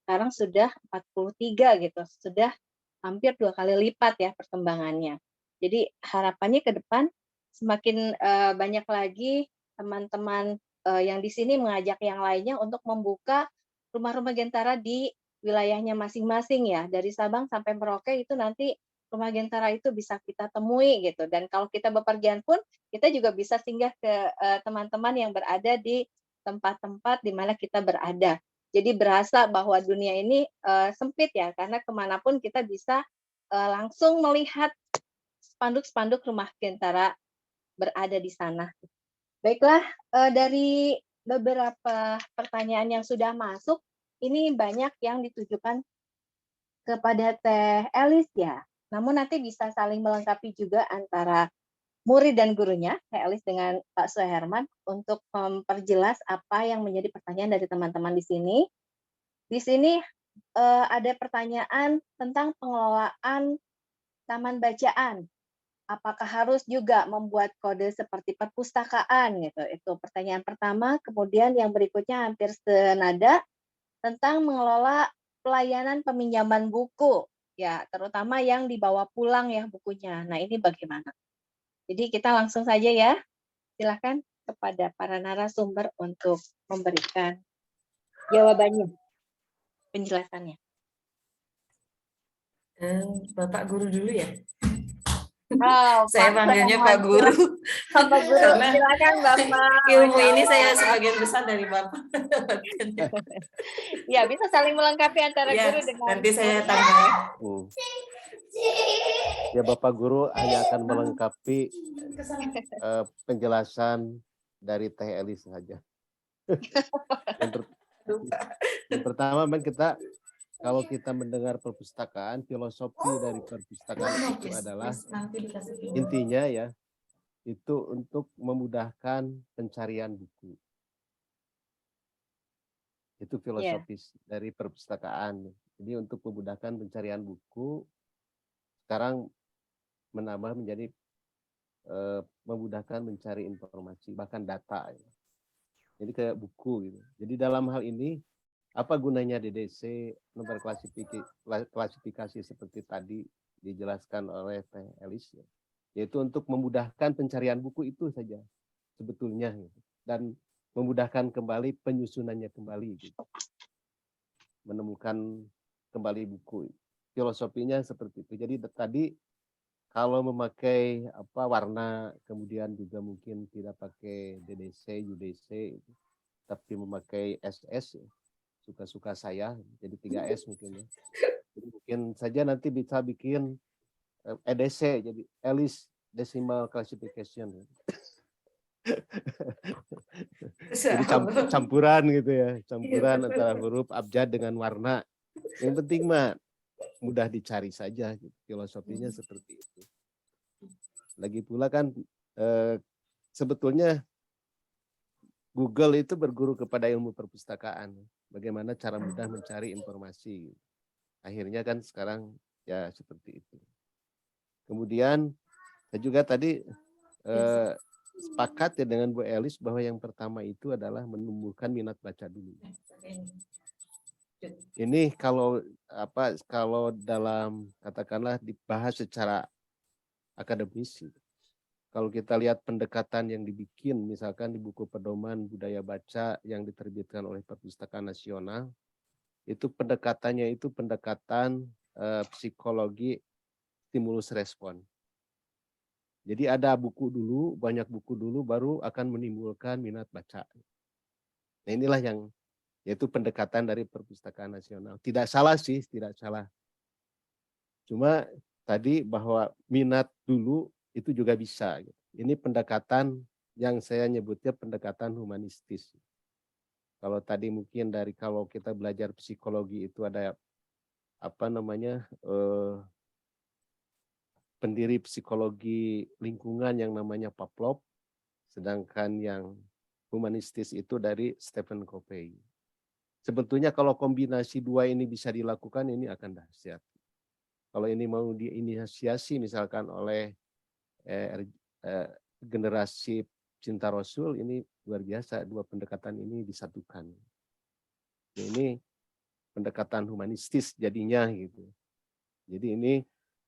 sekarang sudah 43 gitu, sudah hampir 2 kali lipat ya perkembangannya. Jadi harapannya ke depan semakin banyak lagi teman-teman yang di sini mengajak yang lainnya untuk membuka rumah-rumah Gentara di wilayahnya masing-masing ya. Dari Sabang sampai Merauke itu nanti Rumah Gentara itu bisa kita temui gitu. Dan kalau kita bepergian pun kita juga bisa singgah ke teman-teman yang berada di tempat-tempat di mana kita berada. Jadi berasa bahwa dunia ini sempit ya, karena kemanapun kita bisa langsung melihat spanduk-spanduk Rumah Gentara berada di sana. Baiklah, dari beberapa pertanyaan yang sudah masuk, ini banyak yang ditujukan kepada Teh Elis ya. Namun nanti bisa saling melengkapi juga antara murid dan gurunya, Teh Elis dengan Pak Suherman, untuk memperjelas apa yang menjadi pertanyaan dari teman-teman di sini. Di sini ada pertanyaan tentang pengelolaan taman bacaan. Apakah harus juga membuat kode seperti perpustakaan gitu? Itu pertanyaan pertama. Kemudian yang berikutnya hampir senada. tentang mengelola pelayanan peminjaman buku, ya, terutama yang dibawa pulang ya bukunya. Nah, ini bagaimana? Jadi kita langsung saja ya, silakan kepada para narasumber untuk memberikan jawabannya, penjelasannya. Bapak Guru dulu ya. Oh, Saya Pak, panggilnya Pak Guru. Pak Guru, Karena silakan Bapak. ilmu Masya ini saya Allah. sebagian besar dari Bapak. Ya, bisa saling melengkapi antara Ya, guru dengan nanti saya murid. tambah. Hmm. Ya Bapak Guru hanya akan melengkapi penjelasan dari Teh Elis saja. Yang pertama memang kita kalau kita mendengar perpustakaan, filosofi dari perpustakaan itu adalah intinya ya itu untuk memudahkan pencarian buku. Itu filosofis dari perpustakaan. Jadi untuk memudahkan pencarian buku sekarang menambah menjadi memudahkan mencari informasi bahkan data. Ya. Jadi kayak buku gitu. Jadi dalam hal ini apa gunanya DDC nomor klasifikasi seperti tadi dijelaskan oleh Teh Elis ya. Yaitu untuk memudahkan pencarian buku itu saja sebetulnya gitu. Dan memudahkan kembali penyusunannya kembali gitu. Menemukan kembali buku. Filosofinya seperti itu. Jadi tadi kalau memakai warna kemudian juga mungkin tidak pakai DDC, UDC tapi memakai SS ya. Suka-suka saya jadi 3S mungkin ya. Jadi mungkin saja nanti bisa bikin EDC jadi Elis Decimal Classification. Jadi campuran gitu ya, campuran antara huruf abjad dengan warna. Yang penting mah mudah dicari saja, gitu. Filosofinya seperti itu. Lagi pula kan sebetulnya Google itu berguru kepada ilmu perpustakaan. Bagaimana cara mudah mencari informasi. Akhirnya kan sekarang ya seperti itu. Kemudian saya juga tadi sepakat ya dengan Bu Elis bahwa yang pertama itu adalah menumbuhkan minat baca dulu. Ini kalau dalam katakanlah dibahas secara akademis. Kalau kita lihat pendekatan yang dibikin misalkan di buku pedoman budaya baca yang diterbitkan oleh Perpustakaan Nasional, itu pendekatannya itu pendekatan psikologi stimulus respon. Jadi ada buku dulu, banyak buku dulu baru akan menimbulkan minat baca. Nah inilah yang yaitu pendekatan dari Perpustakaan Nasional. Tidak salah sih, tidak salah. Cuma tadi bahwa minat dulu itu juga bisa. Ini pendekatan yang saya nyebutnya pendekatan humanistis. Kalau tadi mungkin kalau kita belajar psikologi itu ada pendiri psikologi lingkungan yang namanya Pavlov, sedangkan yang humanistis itu dari Stephen Covey. Sebetulnya kalau kombinasi dua ini bisa dilakukan ini akan dahsyat. Kalau ini mau diinisiasi misalkan oleh generasi cinta Rasul, ini luar biasa dua pendekatan ini disatukan. Ini pendekatan humanistis jadinya gitu. Jadi ini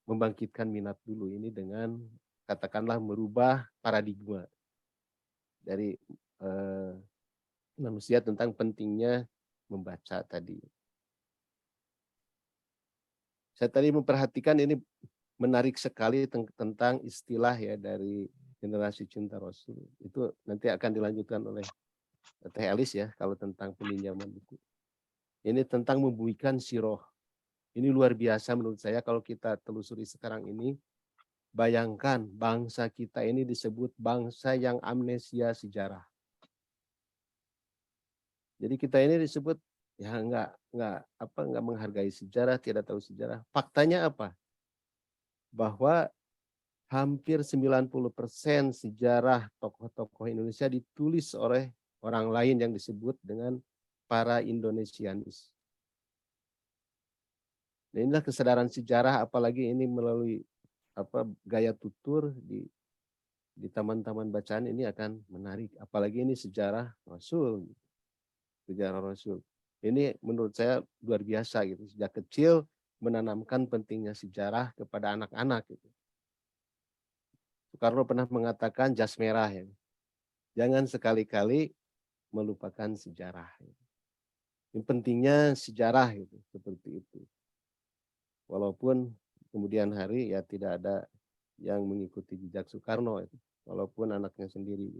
membangkitkan minat dulu ini dengan katakanlah merubah paradigma dari manusia tentang pentingnya membaca tadi. Saya tadi memperhatikan ini menarik sekali tentang istilah ya dari generasi cinta Rasul. Itu nanti akan dilanjutkan oleh Teh Elis ya kalau tentang peminjaman buku. Ini tentang membumikan siroh. Ini luar biasa menurut saya kalau kita telusuri sekarang ini. Bayangkan bangsa kita ini disebut bangsa yang amnesia sejarah. Jadi kita ini disebut ya nggak menghargai sejarah, tidak tahu sejarah. Faktanya apa? Bahwa hampir 90% sejarah tokoh-tokoh Indonesia ditulis oleh orang lain yang disebut dengan para Indonesianis. Nah, inilah kesadaran sejarah, apalagi ini melalui gaya tutur di taman-taman bacaan ini akan menarik. Apalagi ini sejarah Rasul. Sejarah Rasul. Ini menurut saya luar biasa gitu. Sejak kecil menanamkan pentingnya sejarah kepada anak-anak gitu. Soekarno pernah mengatakan jas merah ya. Jangan sekali-kali melupakan sejarah. Yang pentingnya sejarah gitu, seperti itu. Walaupun kemudian hari ya tidak ada yang mengikuti jejak Soekarno itu, walaupun anaknya sendiri.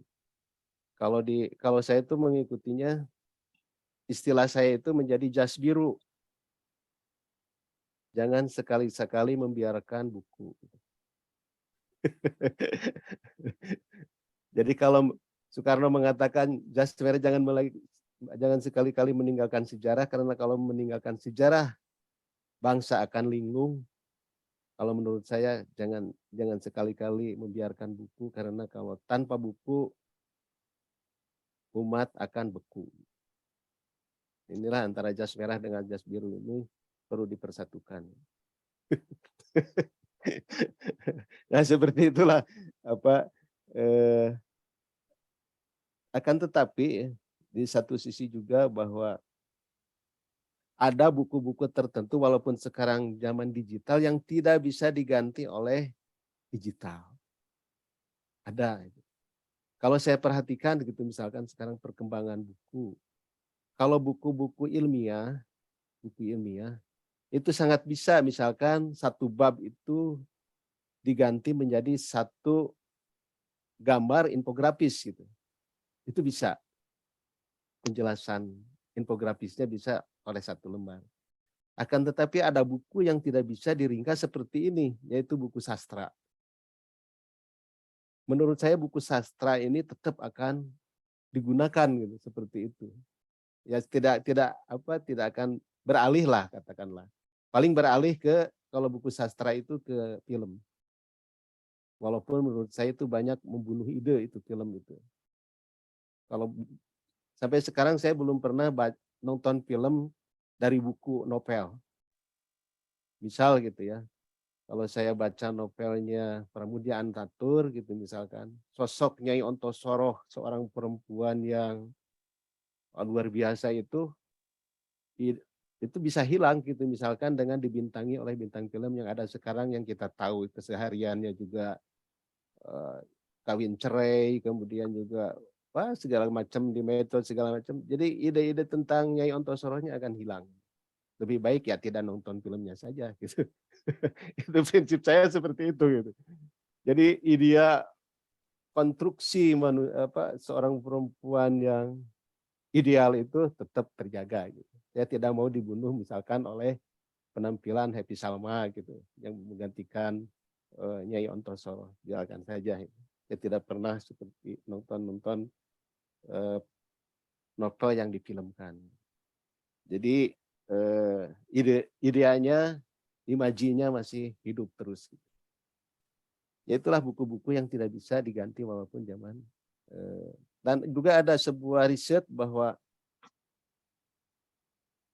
Kalau saya itu mengikutinya, istilah saya itu menjadi jas biru. Jangan sekali-sekali membiarkan buku. Jadi kalau Soekarno mengatakan jas merah jangan sekali-kali meninggalkan sejarah, karena kalau meninggalkan sejarah bangsa akan linglung. Kalau menurut saya jangan sekali-kali membiarkan buku, karena kalau tanpa buku umat akan beku. Inilah antara jas merah dengan jas biru ini perlu dipersatukan. Nah, seperti itulah akan tetapi di satu sisi juga bahwa ada buku-buku tertentu walaupun sekarang zaman digital yang tidak bisa diganti oleh digital. Ada. Kalau saya perhatikan gitu, misalkan sekarang perkembangan buku. Kalau buku ilmiah itu sangat bisa, misalkan satu bab itu diganti menjadi satu gambar infografis gitu. Itu bisa. Penjelasan infografisnya bisa oleh satu lembar. Akan tetapi ada buku yang tidak bisa diringkas seperti ini, yaitu buku sastra. Menurut saya buku sastra ini tetap akan digunakan gitu, seperti itu. Ya tidak akan beralih lah, katakanlah. Paling beralih ke kalau buku sastra itu ke film. Walaupun menurut saya itu banyak membunuh ide itu film itu. Kalau sampai sekarang saya belum pernah nonton film dari buku novel. Misal gitu ya. Kalau saya baca novelnya Pramudia Antatur gitu misalkan, sosok Nyai Ontosoroh, seorang perempuan yang luar biasa itu bisa hilang gitu misalkan dengan dibintangi oleh bintang film yang ada sekarang yang kita tahu kesehariannya juga kawin cerai, kemudian juga segala macam di metode segala macam. Jadi ide-ide tentang Nyai Ontosorohnya akan hilang. Lebih baik ya tidak nonton filmnya saja gitu. Itu prinsip saya seperti itu gitu. Jadi idea konstruksi seorang perempuan yang ideal itu tetap terjaga gitu. Saya tidak mau dibunuh misalkan oleh penampilan Happy Salma gitu yang menggantikan Nyai Ontosoroh. Biarkan saja. Saya tidak pernah seperti nonton novel yang difilmkan. Jadi ideanya, imajinya masih hidup terus. Ya itulah buku-buku yang tidak bisa diganti walaupun zaman. Dan juga ada sebuah riset bahwa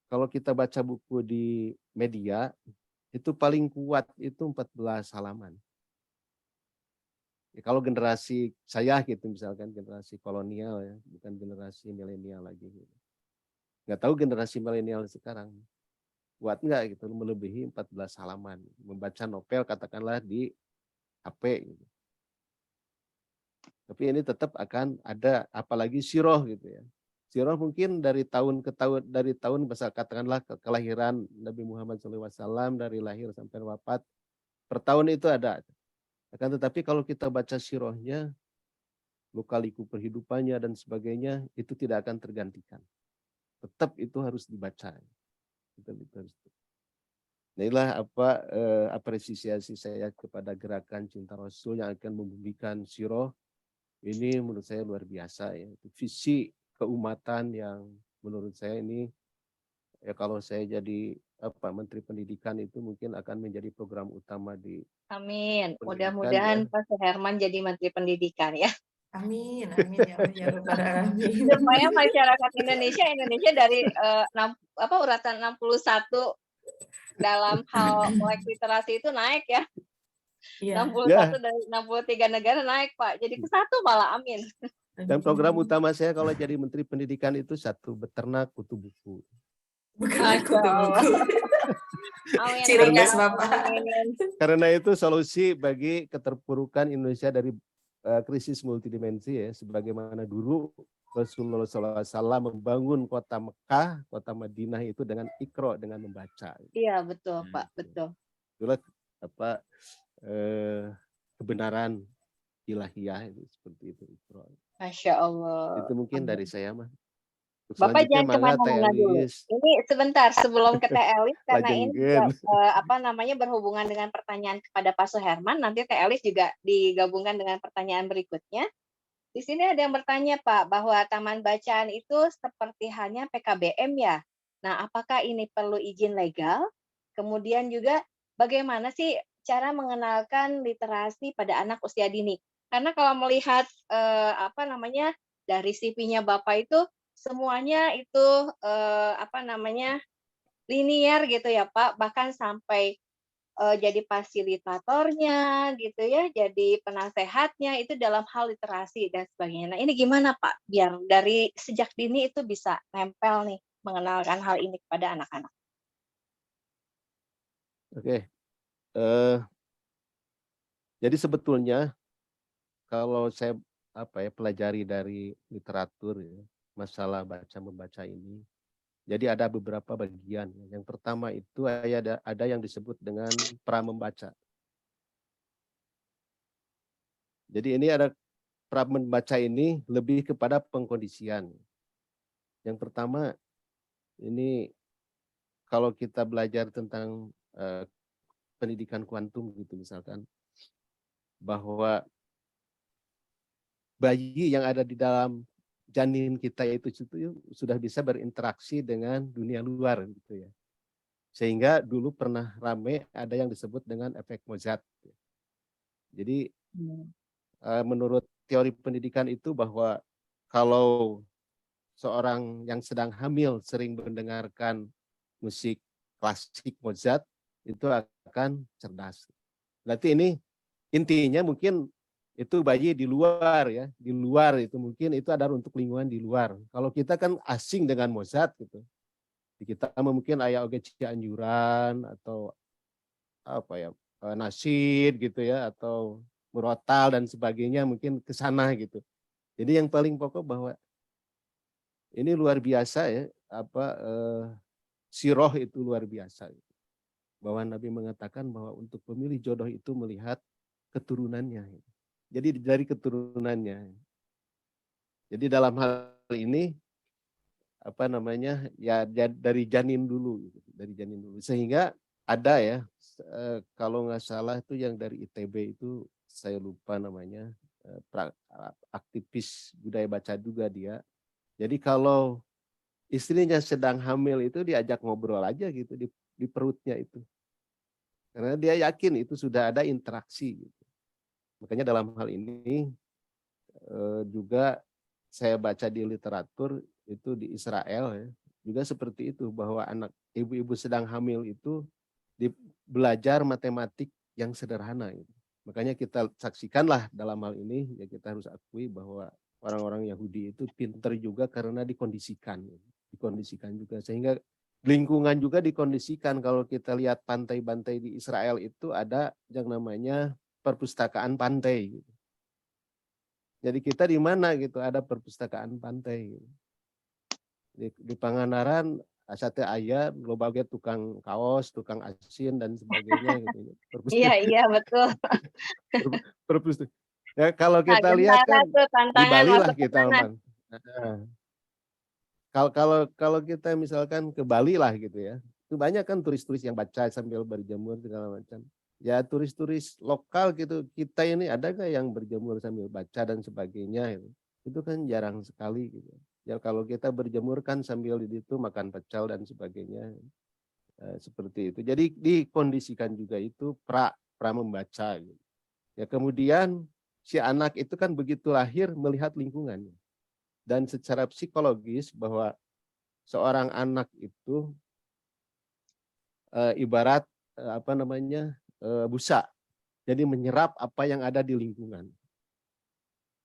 kalau kita baca buku di media, itu paling kuat itu 14 halaman. Ya, kalau generasi saya gitu misalkan generasi kolonial ya, bukan generasi milenial lagi. Gitu. Nggak tahu generasi milenial sekarang kuat nggak gitu melebihi 14 halaman membaca novel katakanlah di HP gitu. Tapi ini tetap akan ada, apalagi siroh gitu ya. Siroh mungkin dari tahun ke tahun, dari tahun katakanlah kelahiran Nabi Muhammad SAW dari lahir sampai wafat per tahun itu ada. Akan tetapi kalau kita baca sirohnya, luka-liku perhidupannya dan sebagainya itu tidak akan tergantikan. Tetap itu harus dibaca. Nah, inilah apresiasi saya kepada gerakan Cinta Rasul yang akan membumikan siroh. Ini menurut saya luar biasa ya. Visi keumatan yang menurut saya ini ya kalau saya jadi Menteri Pendidikan itu mungkin akan menjadi program utama di Amin. pendidikan Mudah-mudahan ya. Pak Suherman jadi Menteri Pendidikan ya. Amin, amin ya Allah ya Rabbal Alamin. Supaya masyarakat Indonesia dari uratan 61 dalam hal melek literasi itu naik ya. Iya. 61 dari 63 negara naik Pak. Jadi ke satu malah amin. Dan program utama saya kalau jadi Menteri Pendidikan itu satu, beternak kutu buku. Bukan aku Masya tuh Allah. buku. Amin, Ciri amin, khas Bapak. amin. Karena itu solusi bagi keterpurukan Indonesia dari krisis multidimensi ya, sebagaimana dulu Rasulullah SAW membangun kota Mekah, kota Madinah itu dengan Iqra, dengan membaca. Iya, betul, Pak, betul. Itulah apa kebenaran ilahiyah itu seperti itu. Iqra. Masya Allah. Itu mungkin Amin. dari saya mah. Bapak Selanjutnya jangan mangga Teh kemana-mana dulu. Elis. Ini sebentar sebelum ke Teh Elis, karena ini juga Lajengkeun. berhubungan dengan pertanyaan kepada Pak Suherman. Nanti Teh Elis juga digabungkan dengan pertanyaan berikutnya. Di sini ada yang bertanya Pak, bahwa taman bacaan itu seperti halnya PKBM ya. Nah, apakah ini perlu izin legal? Kemudian juga bagaimana sih cara mengenalkan literasi pada anak usia dini? Karena kalau melihat dari CV-nya Bapak itu semuanya itu linier gitu ya Pak, bahkan sampai jadi fasilitatornya gitu ya, jadi penasehatnya itu dalam hal literasi dan sebagainya. Nah, ini gimana Pak biar dari sejak dini itu bisa nempel nih mengenalkan hal ini kepada anak-anak? Oke. Jadi sebetulnya kalau saya pelajari dari literatur ya, masalah baca membaca ini. Jadi ada beberapa bagian. Yang pertama itu ada yang disebut dengan pra membaca. Jadi ini ada pra membaca ini lebih kepada pengkondisian. Yang pertama ini kalau kita belajar tentang pendidikan kuantum gitu misalkan, bahwa bayi yang ada di dalam janin kita itu sudah bisa berinteraksi dengan dunia luar gitu ya. Sehingga dulu pernah rame ada yang disebut dengan efek Mozart. Jadi menurut teori pendidikan itu bahwa kalau seorang yang sedang hamil sering mendengarkan musik klasik Mozart itu akan cerdas. Berarti ini intinya mungkin itu bayi di luar ya, di luar itu mungkin itu ada untuk lingkungan di luar. Kalau kita kan asing dengan Mozart gitu. Kita mungkin aya oge Cianjuran atau nasid gitu ya atau murotal dan sebagainya mungkin ke sana gitu. Jadi yang paling pokok bahwa ini luar biasa ya siroh itu luar biasa. Bahwa Nabi mengatakan bahwa untuk pemilih jodoh itu melihat keturunannya. Jadi dari keturunannya. Jadi dalam hal ini ya dari janin dulu, dari janin dulu. Sehingga ada ya kalau nggak salah itu yang dari ITB itu saya lupa namanya aktivis budaya baca juga dia. Jadi kalau istrinya sedang hamil itu diajak ngobrol aja gitu di perutnya itu. Karena dia yakin itu sudah ada interaksi. Gitu. Makanya dalam hal ini juga saya baca di literatur itu di Israel ya, juga seperti itu bahwa anak ibu-ibu sedang hamil itu belajar matematik yang sederhana. Gitu. Makanya kita saksikanlah dalam hal ini ya kita harus akui bahwa orang-orang Yahudi itu pinter juga karena dikondisikan juga sehingga lingkungan juga dikondisikan. Kalau kita lihat pantai-pantai di Israel itu ada yang namanya perpustakaan pantai. Gitu. Jadi kita di mana gitu ada perpustakaan pantai. Gitu. Di Pangandaran asate aya loba ge tukang kaos, tukang asin dan sebagainya gitu. Iya betul. Perpustakaan. Ya kalau Nah, kita lihat kan di tantangan Bali lah masuk ke kita sana. Kalau kita misalkan ke Bali lah gitu ya, itu banyak kan turis-turis yang baca sambil berjemur segala macam. Ya turis-turis lokal gitu, kita ini ada nggak yang berjemur sambil baca dan sebagainya? Itu kan jarang sekali gitu. Ya kalau kita berjemur kan sambil di situ makan pecel dan sebagainya, seperti itu. Jadi dikondisikan juga itu pra membaca. Gitu. Ya kemudian si anak itu kan begitu lahir melihat lingkungannya. Dan secara psikologis bahwa seorang anak itu ibarat busa. Jadi menyerap apa yang ada di lingkungan.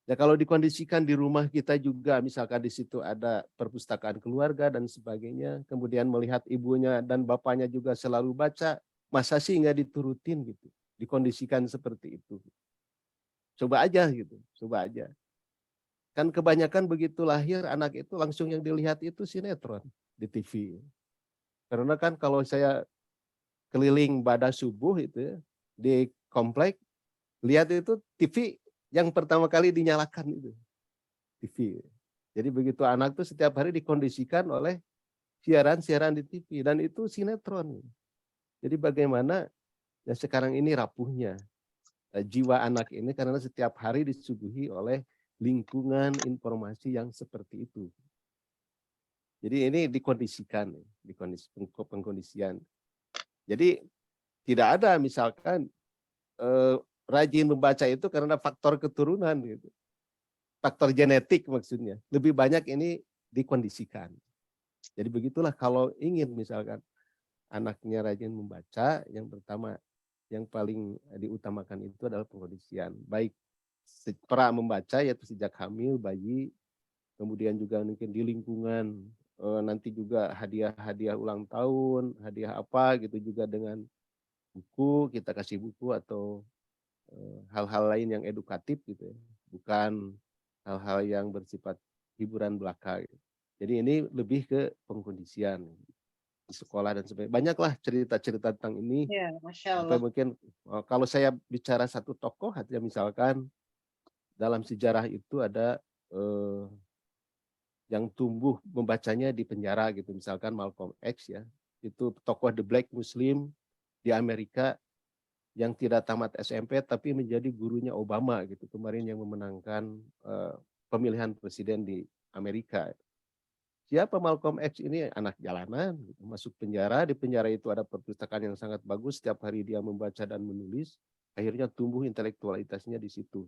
Ya kalau dikondisikan di rumah kita juga, misalkan di situ ada perpustakaan keluarga dan sebagainya, kemudian melihat ibunya dan bapaknya juga selalu baca, masa sih nggak diturutin gitu, dikondisikan seperti itu. Coba aja gitu, coba aja. Kan kebanyakan begitu lahir anak itu langsung yang dilihat itu sinetron di TV. Karena kan kalau saya keliling pada subuh itu ya, di komplek, lihat itu TV yang pertama kali dinyalakan itu. TV. Jadi begitu anak tuh setiap hari dikondisikan oleh siaran-siaran di TV dan itu sinetron. Jadi bagaimana ya sekarang ini rapuhnya jiwa anak ini karena setiap hari disuguhi oleh lingkungan informasi yang seperti itu. Jadi ini dikondisikan, pengkondisian. Jadi tidak ada misalkan rajin membaca itu karena faktor keturunan gitu. Faktor genetik maksudnya. Lebih banyak ini dikondisikan. Jadi begitulah kalau ingin misalkan anaknya rajin membaca, yang pertama yang paling diutamakan itu adalah pengkondisian. Baik pra membaca yaitu sejak hamil, bayi, kemudian juga mungkin di lingkungan, nanti juga hadiah-hadiah ulang tahun, hadiah apa gitu juga dengan buku, kita kasih buku atau hal-hal lain yang edukatif gitu ya. Bukan hal-hal yang bersifat hiburan belaka. Gitu. Jadi ini lebih ke pengkondisian di sekolah dan sebagainya. Banyaklah cerita-cerita tentang ini. Ya, Masya Sampai Allah. mungkin kalau saya bicara satu tokoh, artinya misalkan dalam sejarah itu ada yang tumbuh membacanya di penjara gitu. Misalkan Malcolm X ya. Itu tokoh The Black Muslim di Amerika yang tidak tamat SMP tapi menjadi gurunya Obama gitu. Kemarin yang memenangkan pemilihan presiden di Amerika. Siapa Malcolm X ini? Anak jalanan, gitu. Masuk penjara, di penjara itu ada perpustakaan yang sangat bagus, setiap hari dia membaca dan menulis, akhirnya tumbuh intelektualitasnya di situ.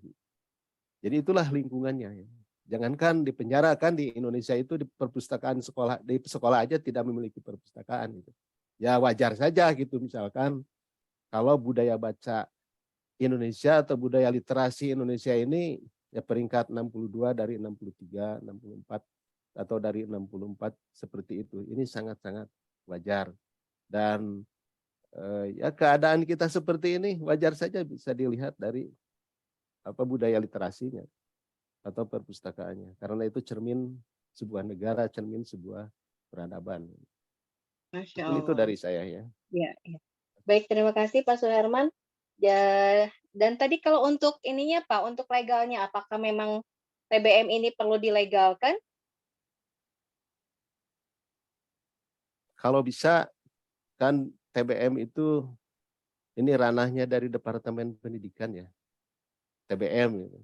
Jadi itulah lingkungannya. Ya. Jangankan di penjara, kan di Indonesia itu di perpustakaan sekolah, di sekolah aja tidak memiliki perpustakaan. Gitu. Ya wajar saja gitu misalkan kalau budaya baca Indonesia atau budaya literasi Indonesia ini ya peringkat 62 dari 63, 64 atau dari 64 seperti itu. Ini sangat-sangat wajar. Dan ya keadaan kita seperti ini wajar saja bisa dilihat dari apa budaya literasinya atau perpustakaannya. Karena itu cermin sebuah negara, cermin sebuah peradaban. Masya Itu Allah. dari saya ya. Ya, ya. Baik, terima kasih Pak Suherman. Ya, dan tadi kalau untuk ininya Pak, untuk legalnya, apakah memang TBM ini perlu dilegalkan? Kalau bisa kan TBM itu ini ranahnya dari Departemen Pendidikan ya. TBM gitu.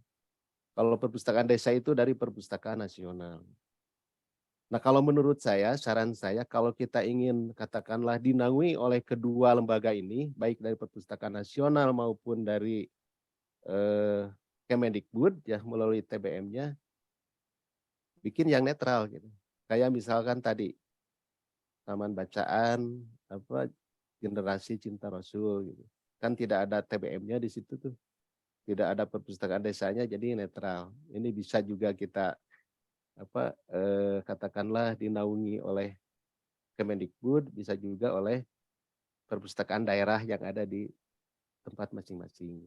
Kalau perpustakaan desa itu dari Perpustakaan Nasional. Nah, kalau menurut saya, saran saya kalau kita ingin katakanlah dinaungi oleh kedua lembaga ini, baik dari Perpustakaan Nasional maupun dari Kemendikbud ya melalui TBM-nya, bikin yang netral gitu. Kayak misalkan tadi Taman Bacaan apa Generasi Cinta Rasul gitu. Kan tidak ada TBM-nya di situ tuh. Tidak ada perpustakaan desanya jadi netral. Ini bisa juga kita apa katakanlah dinaungi oleh Kemendikbud, bisa juga oleh perpustakaan daerah yang ada di tempat masing-masing.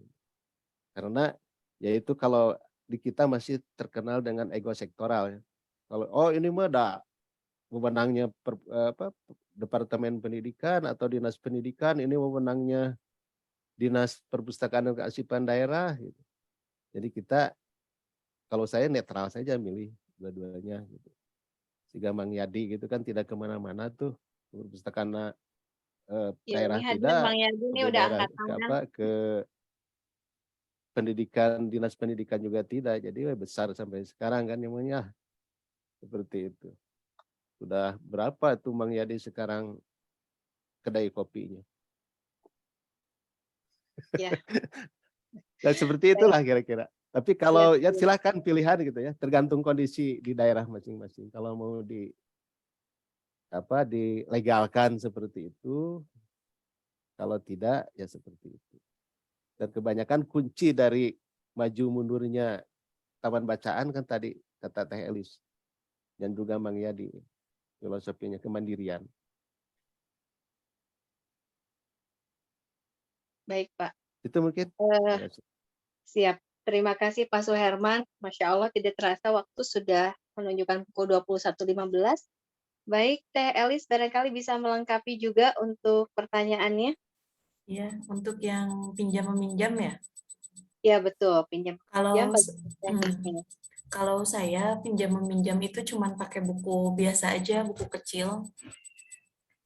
Karena yaitu kalau di kita masih terkenal dengan ego sektoral ya. Kalau oh ini mah ada wewenangnya Departemen Pendidikan atau Dinas Pendidikan, ini wewenangnya Dinas Perpustakaan dan Kearsipan Daerah gitu. Jadi kita kalau saya netral saja milih dua-duanya gitu. Si Gamang Yadi gitu kan tidak kemana-mana tuh perpustakaan Ya, ini daerah hadir tidak Bang Yadi ini ke udah daerah angkat ke tangan. apa ke pendidikan dinas pendidikan juga tidak jadi besar sampai sekarang kan namanya seperti itu sudah berapa tuh Bang Yadi sekarang kedai kopinya Ya, dan seperti baik. itulah kira-kira tapi Ya, kalau ya silahkan pilihan gitu ya tergantung kondisi di daerah masing-masing kalau mau di apa dilegalkan seperti itu kalau tidak ya seperti itu dan kebanyakan kunci dari maju mundurnya taman bacaan kan tadi kata Teh Elis dan juga Mang Yadi filosofinya kemandirian. Baik, Pak. Itu mungkin. Siap. Terima kasih Pak Suherman. Masya Allah tidak terasa waktu sudah menunjukkan pukul 21.15. Baik, Teh Elis barangkali bisa melengkapi juga untuk pertanyaannya. Ya, untuk yang pinjam meminjam ya. Ya betul, pinjam Kalau bagi teknisnya. kalau saya pinjam meminjam itu cuman pakai buku biasa aja, buku kecil,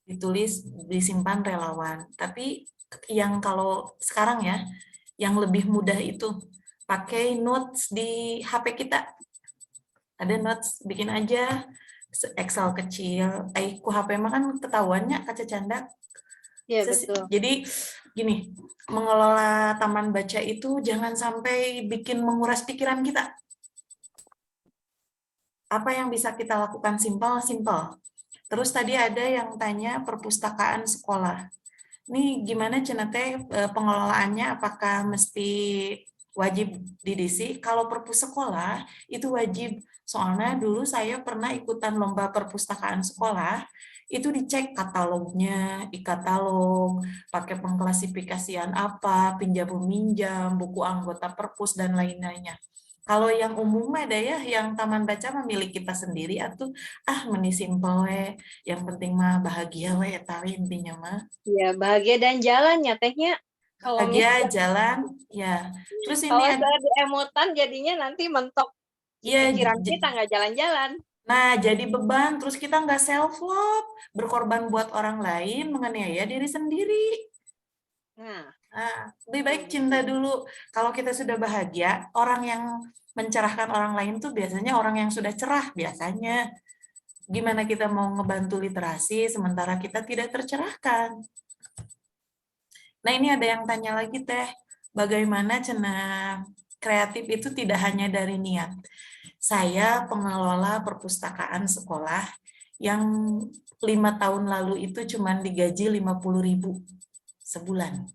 ditulis disimpan relawan. Tapi yang kalau sekarang ya, yang lebih mudah itu pakai notes di HP kita. Ada notes, bikin aja Excel kecil. Ku HP mah kan ketahuannya kaca canda. Ya betul. Jadi gini, mengelola taman baca itu jangan sampai bikin menguras pikiran kita. Apa yang bisa kita lakukan simpel. Terus tadi ada yang tanya perpustakaan sekolah. Ini gimana Cenah teh pengelolaannya, apakah mesti wajib didisi? Kalau perpus sekolah itu wajib. Soalnya dulu saya pernah ikutan lomba perpustakaan sekolah, itu dicek katalognya, e-katalog, pakai pengklasifikasian apa, pinjam meminjam, buku anggota perpus dan lain-lainnya. Kalau yang umum ada ya, yang taman baca milik kita sendiri atau meni simple we, yang penting mah bahagia we tapi intinya mah. Ya, bahagia dan jalannya tehnya. Kalau Bahagia jalan ya. Terus ini kalau saya diemotan jadinya nanti mentok ya, pikiran kita nggak jalan-jalan. Nah, jadi beban, terus kita nggak self-love, berkorban buat orang lain, menganiaya diri sendiri. Nah, lebih baik cinta dulu. Kalau kita sudah bahagia, orang yang mencerahkan orang lain tuh biasanya orang yang sudah cerah biasanya. Gimana kita mau ngebantu literasi sementara kita tidak tercerahkan? Nah, ini ada yang tanya lagi Teh, bagaimana Cenah kreatif itu tidak hanya dari niat. Saya pengelola perpustakaan sekolah yang 5 tahun lalu itu cuma digaji 50.000 sebulan.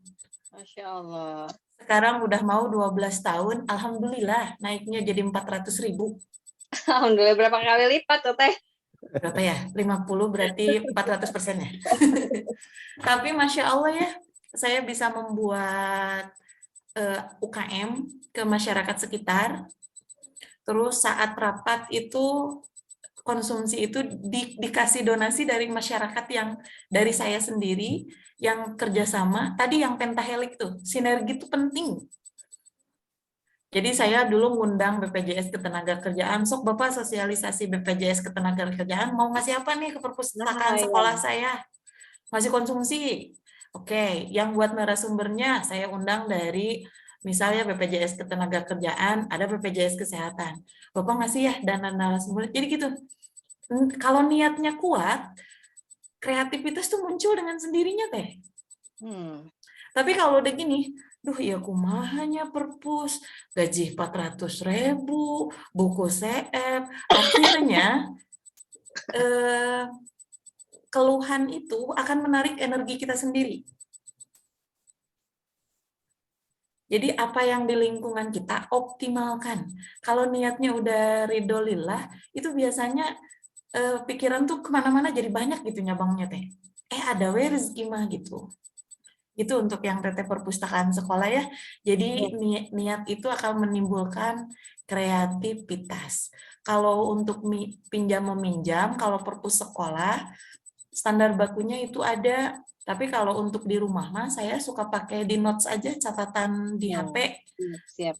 Masya Allah. Sekarang udah mau 12 tahun, alhamdulillah naiknya jadi 400.000. Alhamdulillah berapa kali lipat tuh Teh? Berapa ya? 50 berarti 400% ya. Tapi Masya Allah ya, saya bisa membuat UKM ke masyarakat sekitar. Terus saat rapat itu konsumsi itu dikasih donasi dari masyarakat yang dari saya sendiri yang kerjasama. Tadi yang pentahelik tuh, sinergi itu penting. Jadi saya dulu ngundang BPJS Ketenagakerjaan, sok Bapak sosialisasi BPJS Ketenagakerjaan, mau ngasih apa nih ke perpustakaan sekolah saya? Ngasih konsumsi. Oke, yang buat narasumbernya saya undang dari misalnya BPJS Ketenagakerjaan, ada BPJS Kesehatan. Bapak ngasih ya dana narasumber. Jadi gitu. Kalau niatnya kuat, kreativitas tuh muncul dengan sendirinya Teh. Tapi kalau udah gini, duh ya kumahanya perpus, gaji 400.000, buku CF, akhirnya keluhan itu akan menarik energi kita sendiri. Jadi apa yang di lingkungan kita optimalkan. Kalau niatnya udah ridho lillah, itu biasanya pikiran tuh kemana-mana jadi banyak gitu nyabangnya Teh. Ada we rezeki mah gitu. Itu untuk yang teteh perpustakaan sekolah ya. Jadi niat itu akan menimbulkan kreativitas. Kalau untuk pinjam meminjam, kalau perpus sekolah, standar bakunya itu ada. Tapi kalau untuk di rumah mah saya suka pakai di notes aja, catatan di HP. Siap.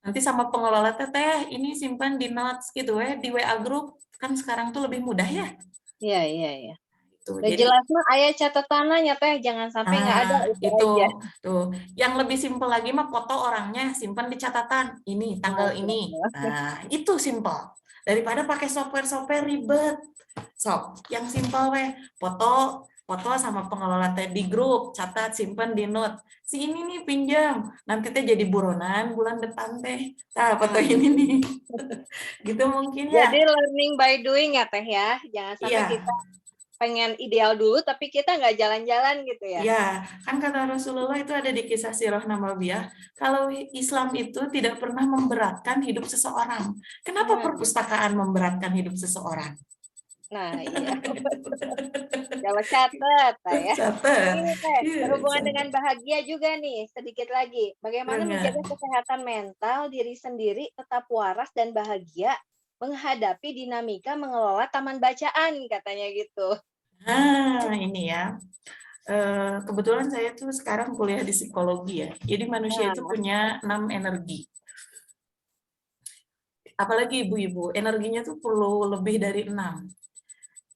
Nanti sama pengelola teteh, ini simpan di notes gitu ya, di WA group. Kan sekarang tuh lebih mudah ya. Iya. Tuh, jadi jelas mah ayah catatannya Teh, jangan sampai nggak ada itu aja. Tuh. Yang lebih simpel lagi mah foto orangnya simpan di catatan. Ini tanggal ini. Nah, itu simpel. Daripada pakai software ribet. Yang simpel weh, foto sama pengelola Teh di grup, catat, simpan di note. Si ini nih pinjam, nanti Teh jadi buronan bulan depan Teh. Nah, foto ini nih. Gitu mungkin ya. Jadi learning by doing ya Teh ya. Jangan sampai kita pengen ideal dulu tapi kita nggak jalan-jalan gitu ya. Ya, kan kata Rasulullah itu ada di kisah Sirah Nabawiyah, kalau Islam itu tidak pernah memberatkan hidup seseorang. Kenapa Nah, perpustakaan memberatkan hidup seseorang? nah iya. Coba catat ya. Catat. Ini Teh, Iya, berhubungan catat. dengan bahagia juga nih, sedikit lagi. Bagaimana Banget. menjaga kesehatan mental diri sendiri tetap waras dan bahagia menghadapi dinamika mengelola taman bacaan katanya gitu. Nah, ini ya. Kebetulan saya tuh sekarang kuliah di psikologi ya. Jadi manusia itu Nah, punya 6 energi. Apalagi ibu-ibu, energinya tuh perlu lebih dari 6.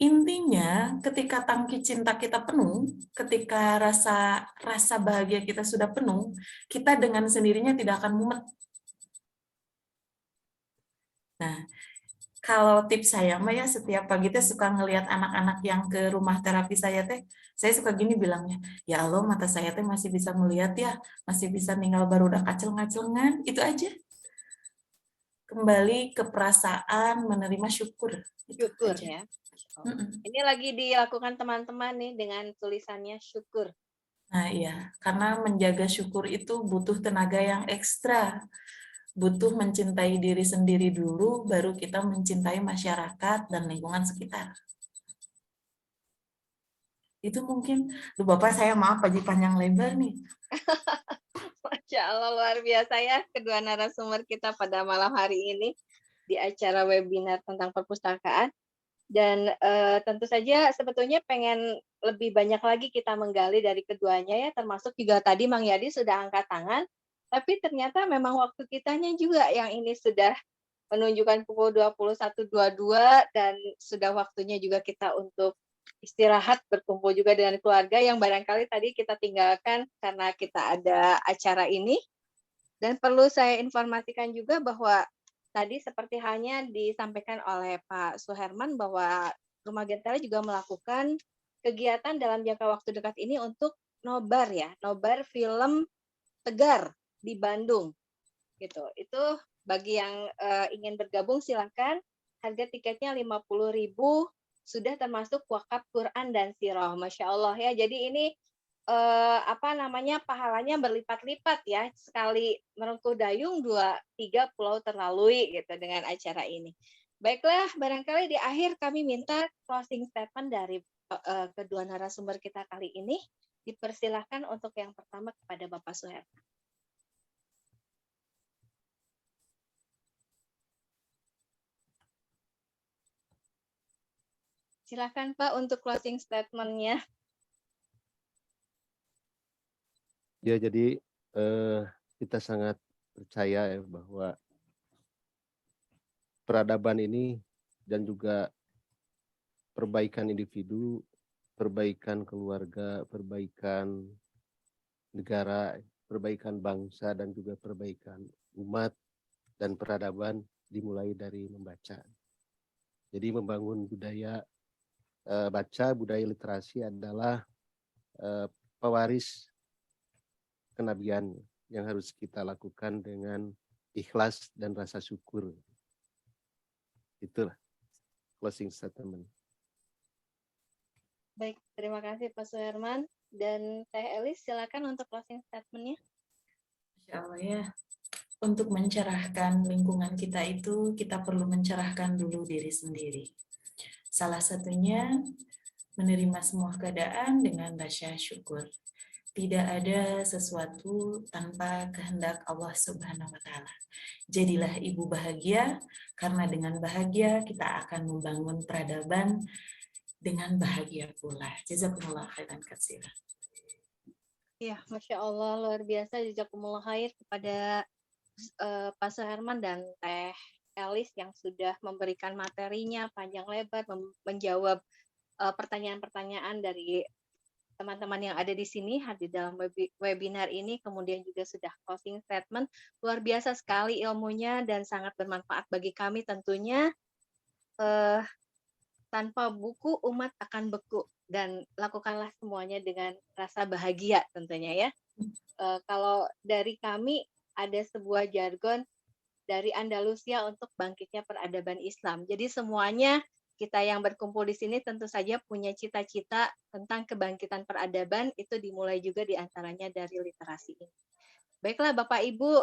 Intinya, ketika tangki cinta kita penuh, ketika rasa bahagia kita sudah penuh, kita dengan sendirinya tidak akan mumet. Nah, kalau tips saya mah ya setiap pagi teh suka ngelihat anak-anak yang ke rumah terapi saya teh, saya suka gini bilangnya, ya Allah mata saya teh masih bisa melihat ya, masih bisa ninggal barudak kacel-ngacelengan, itu aja. Kembali ke perasaan menerima syukur. Itu syukur aja. ya. Ini lagi dilakukan teman-teman nih dengan tulisannya syukur. Nah iya, karena menjaga syukur itu butuh tenaga yang ekstra. Butuh mencintai diri sendiri dulu, baru kita mencintai masyarakat dan lingkungan sekitar. Itu mungkin, Bapak saya maaf Pak panjang lebar nih. Masya Allah luar biasa ya kedua narasumber kita pada malam hari ini di acara webinar tentang perpustakaan. Dan tentu saja sebetulnya pengen lebih banyak lagi kita menggali dari keduanya ya, termasuk juga tadi Mang Yadi sudah angkat tangan, tapi ternyata memang waktu kitanya juga yang ini sudah menunjukkan pukul 21.22 dan sudah waktunya juga kita untuk istirahat, berkumpul juga dengan keluarga yang barangkali tadi kita tinggalkan karena kita ada acara ini. Dan perlu saya informasikan juga bahwa tadi seperti halnya disampaikan oleh Pak Suherman bahwa Rumah Gentera juga melakukan kegiatan dalam jangka waktu dekat ini untuk nobar ya, nobar film Tegar di Bandung gitu. Itu bagi yang ingin bergabung silakan. Harga tiketnya 50.000, sudah termasuk wakaf Quran dan sirah. Masya Allah ya. Jadi ini pahalanya berlipat-lipat ya, sekali merengkuh dayung 2-3 pulau terlalui gitu dengan acara ini. Baiklah, barangkali di akhir kami minta closing statement dari kedua narasumber kita kali ini. Dipersilahkan untuk yang pertama kepada Bapak Suherman. Silakan Pak untuk closing statement-nya. Ya, jadi kita sangat percaya ya bahwa peradaban ini dan juga perbaikan individu, perbaikan keluarga, perbaikan negara, perbaikan bangsa, dan juga perbaikan umat dan peradaban dimulai dari membaca. Jadi membangun budaya baca, budaya literasi adalah pewaris kenabian yang harus kita lakukan dengan ikhlas dan rasa syukur. Itulah closing statement. Baik, terima kasih Pak Suherman. Dan Teh Elis, silakan untuk closing statement-nya. Insya Allah ya. Untuk mencerahkan lingkungan kita itu, kita perlu mencerahkan dulu diri sendiri. Salah satunya, menerima semua keadaan dengan rasa syukur. Tidak ada sesuatu tanpa kehendak Allah Subhanahu wa Ta'ala. Jadilah ibu bahagia, karena dengan bahagia kita akan membangun peradaban dengan bahagia pula. Jazakumullah khairan katsiran. Ya, Masya Allah, luar biasa. Jazakumullah khair kepada Pak Suherman dan Teh Elis yang sudah memberikan materinya panjang lebar, menjawab pertanyaan-pertanyaan dari teman-teman yang ada di sini hadir dalam webinar ini, kemudian juga sudah closing statement. Luar biasa sekali ilmunya dan sangat bermanfaat bagi kami tentunya. Tanpa buku umat akan beku, dan lakukanlah semuanya dengan rasa bahagia tentunya ya. Kalau dari kami ada sebuah jargon dari Andalusia untuk bangkitnya peradaban Islam. Jadi semuanya kita yang berkumpul di sini tentu saja punya cita-cita tentang kebangkitan peradaban, itu dimulai juga diantaranya dari literasi ini. Baiklah Bapak Ibu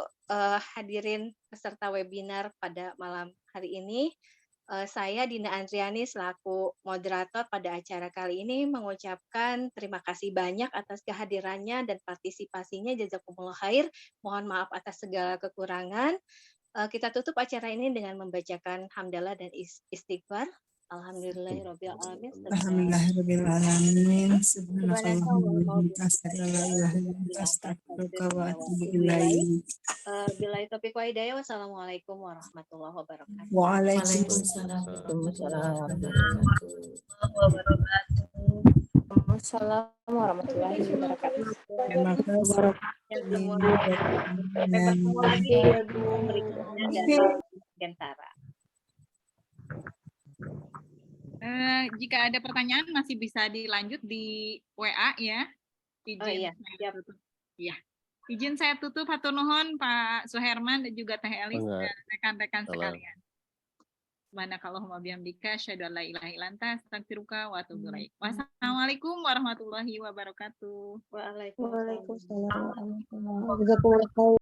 hadirin peserta webinar pada malam hari ini, saya Dina Andriani selaku moderator pada acara kali ini mengucapkan terima kasih banyak atas kehadirannya dan partisipasinya, jazakumullah khair. Mohon maaf atas segala kekurangan. Kita tutup acara ini dengan membacakan hamdalah dan istighfar. Alhamdulillahirabbil alamin. Alhamdulillahirabbil alamin. Subhanakallahumma wa bihamdika asyhadu an la ilaha illa anta astaghfiruka wa atubu ilaik. Billahi taufiq wa hidayah. Wassalamualaikum warahmatullahi wabarakatuh. Waalaikumsalam Assalamualaikum warahmatullahi wabarakatuh. Terima kasih. Sampai bertemu lagi di webinar berikutnya dari Gentara. Jika ada pertanyaan masih bisa dilanjut di WA ya. Izin saya tutup. Ya. Izin saya tutup, hatur nuhun Pak Suherman dan juga Teh Elis dan rekan-rekan sekalian. Subhanakallahumma bihamdika asyhadu an la ilaha illa anta astaghfiruka wa atubu ilaik. Wassalamualaikum warahmatullahi wabarakatuh. Waalaikumsalam. Waalaikumsalam warahmatullahi wabarakatuh.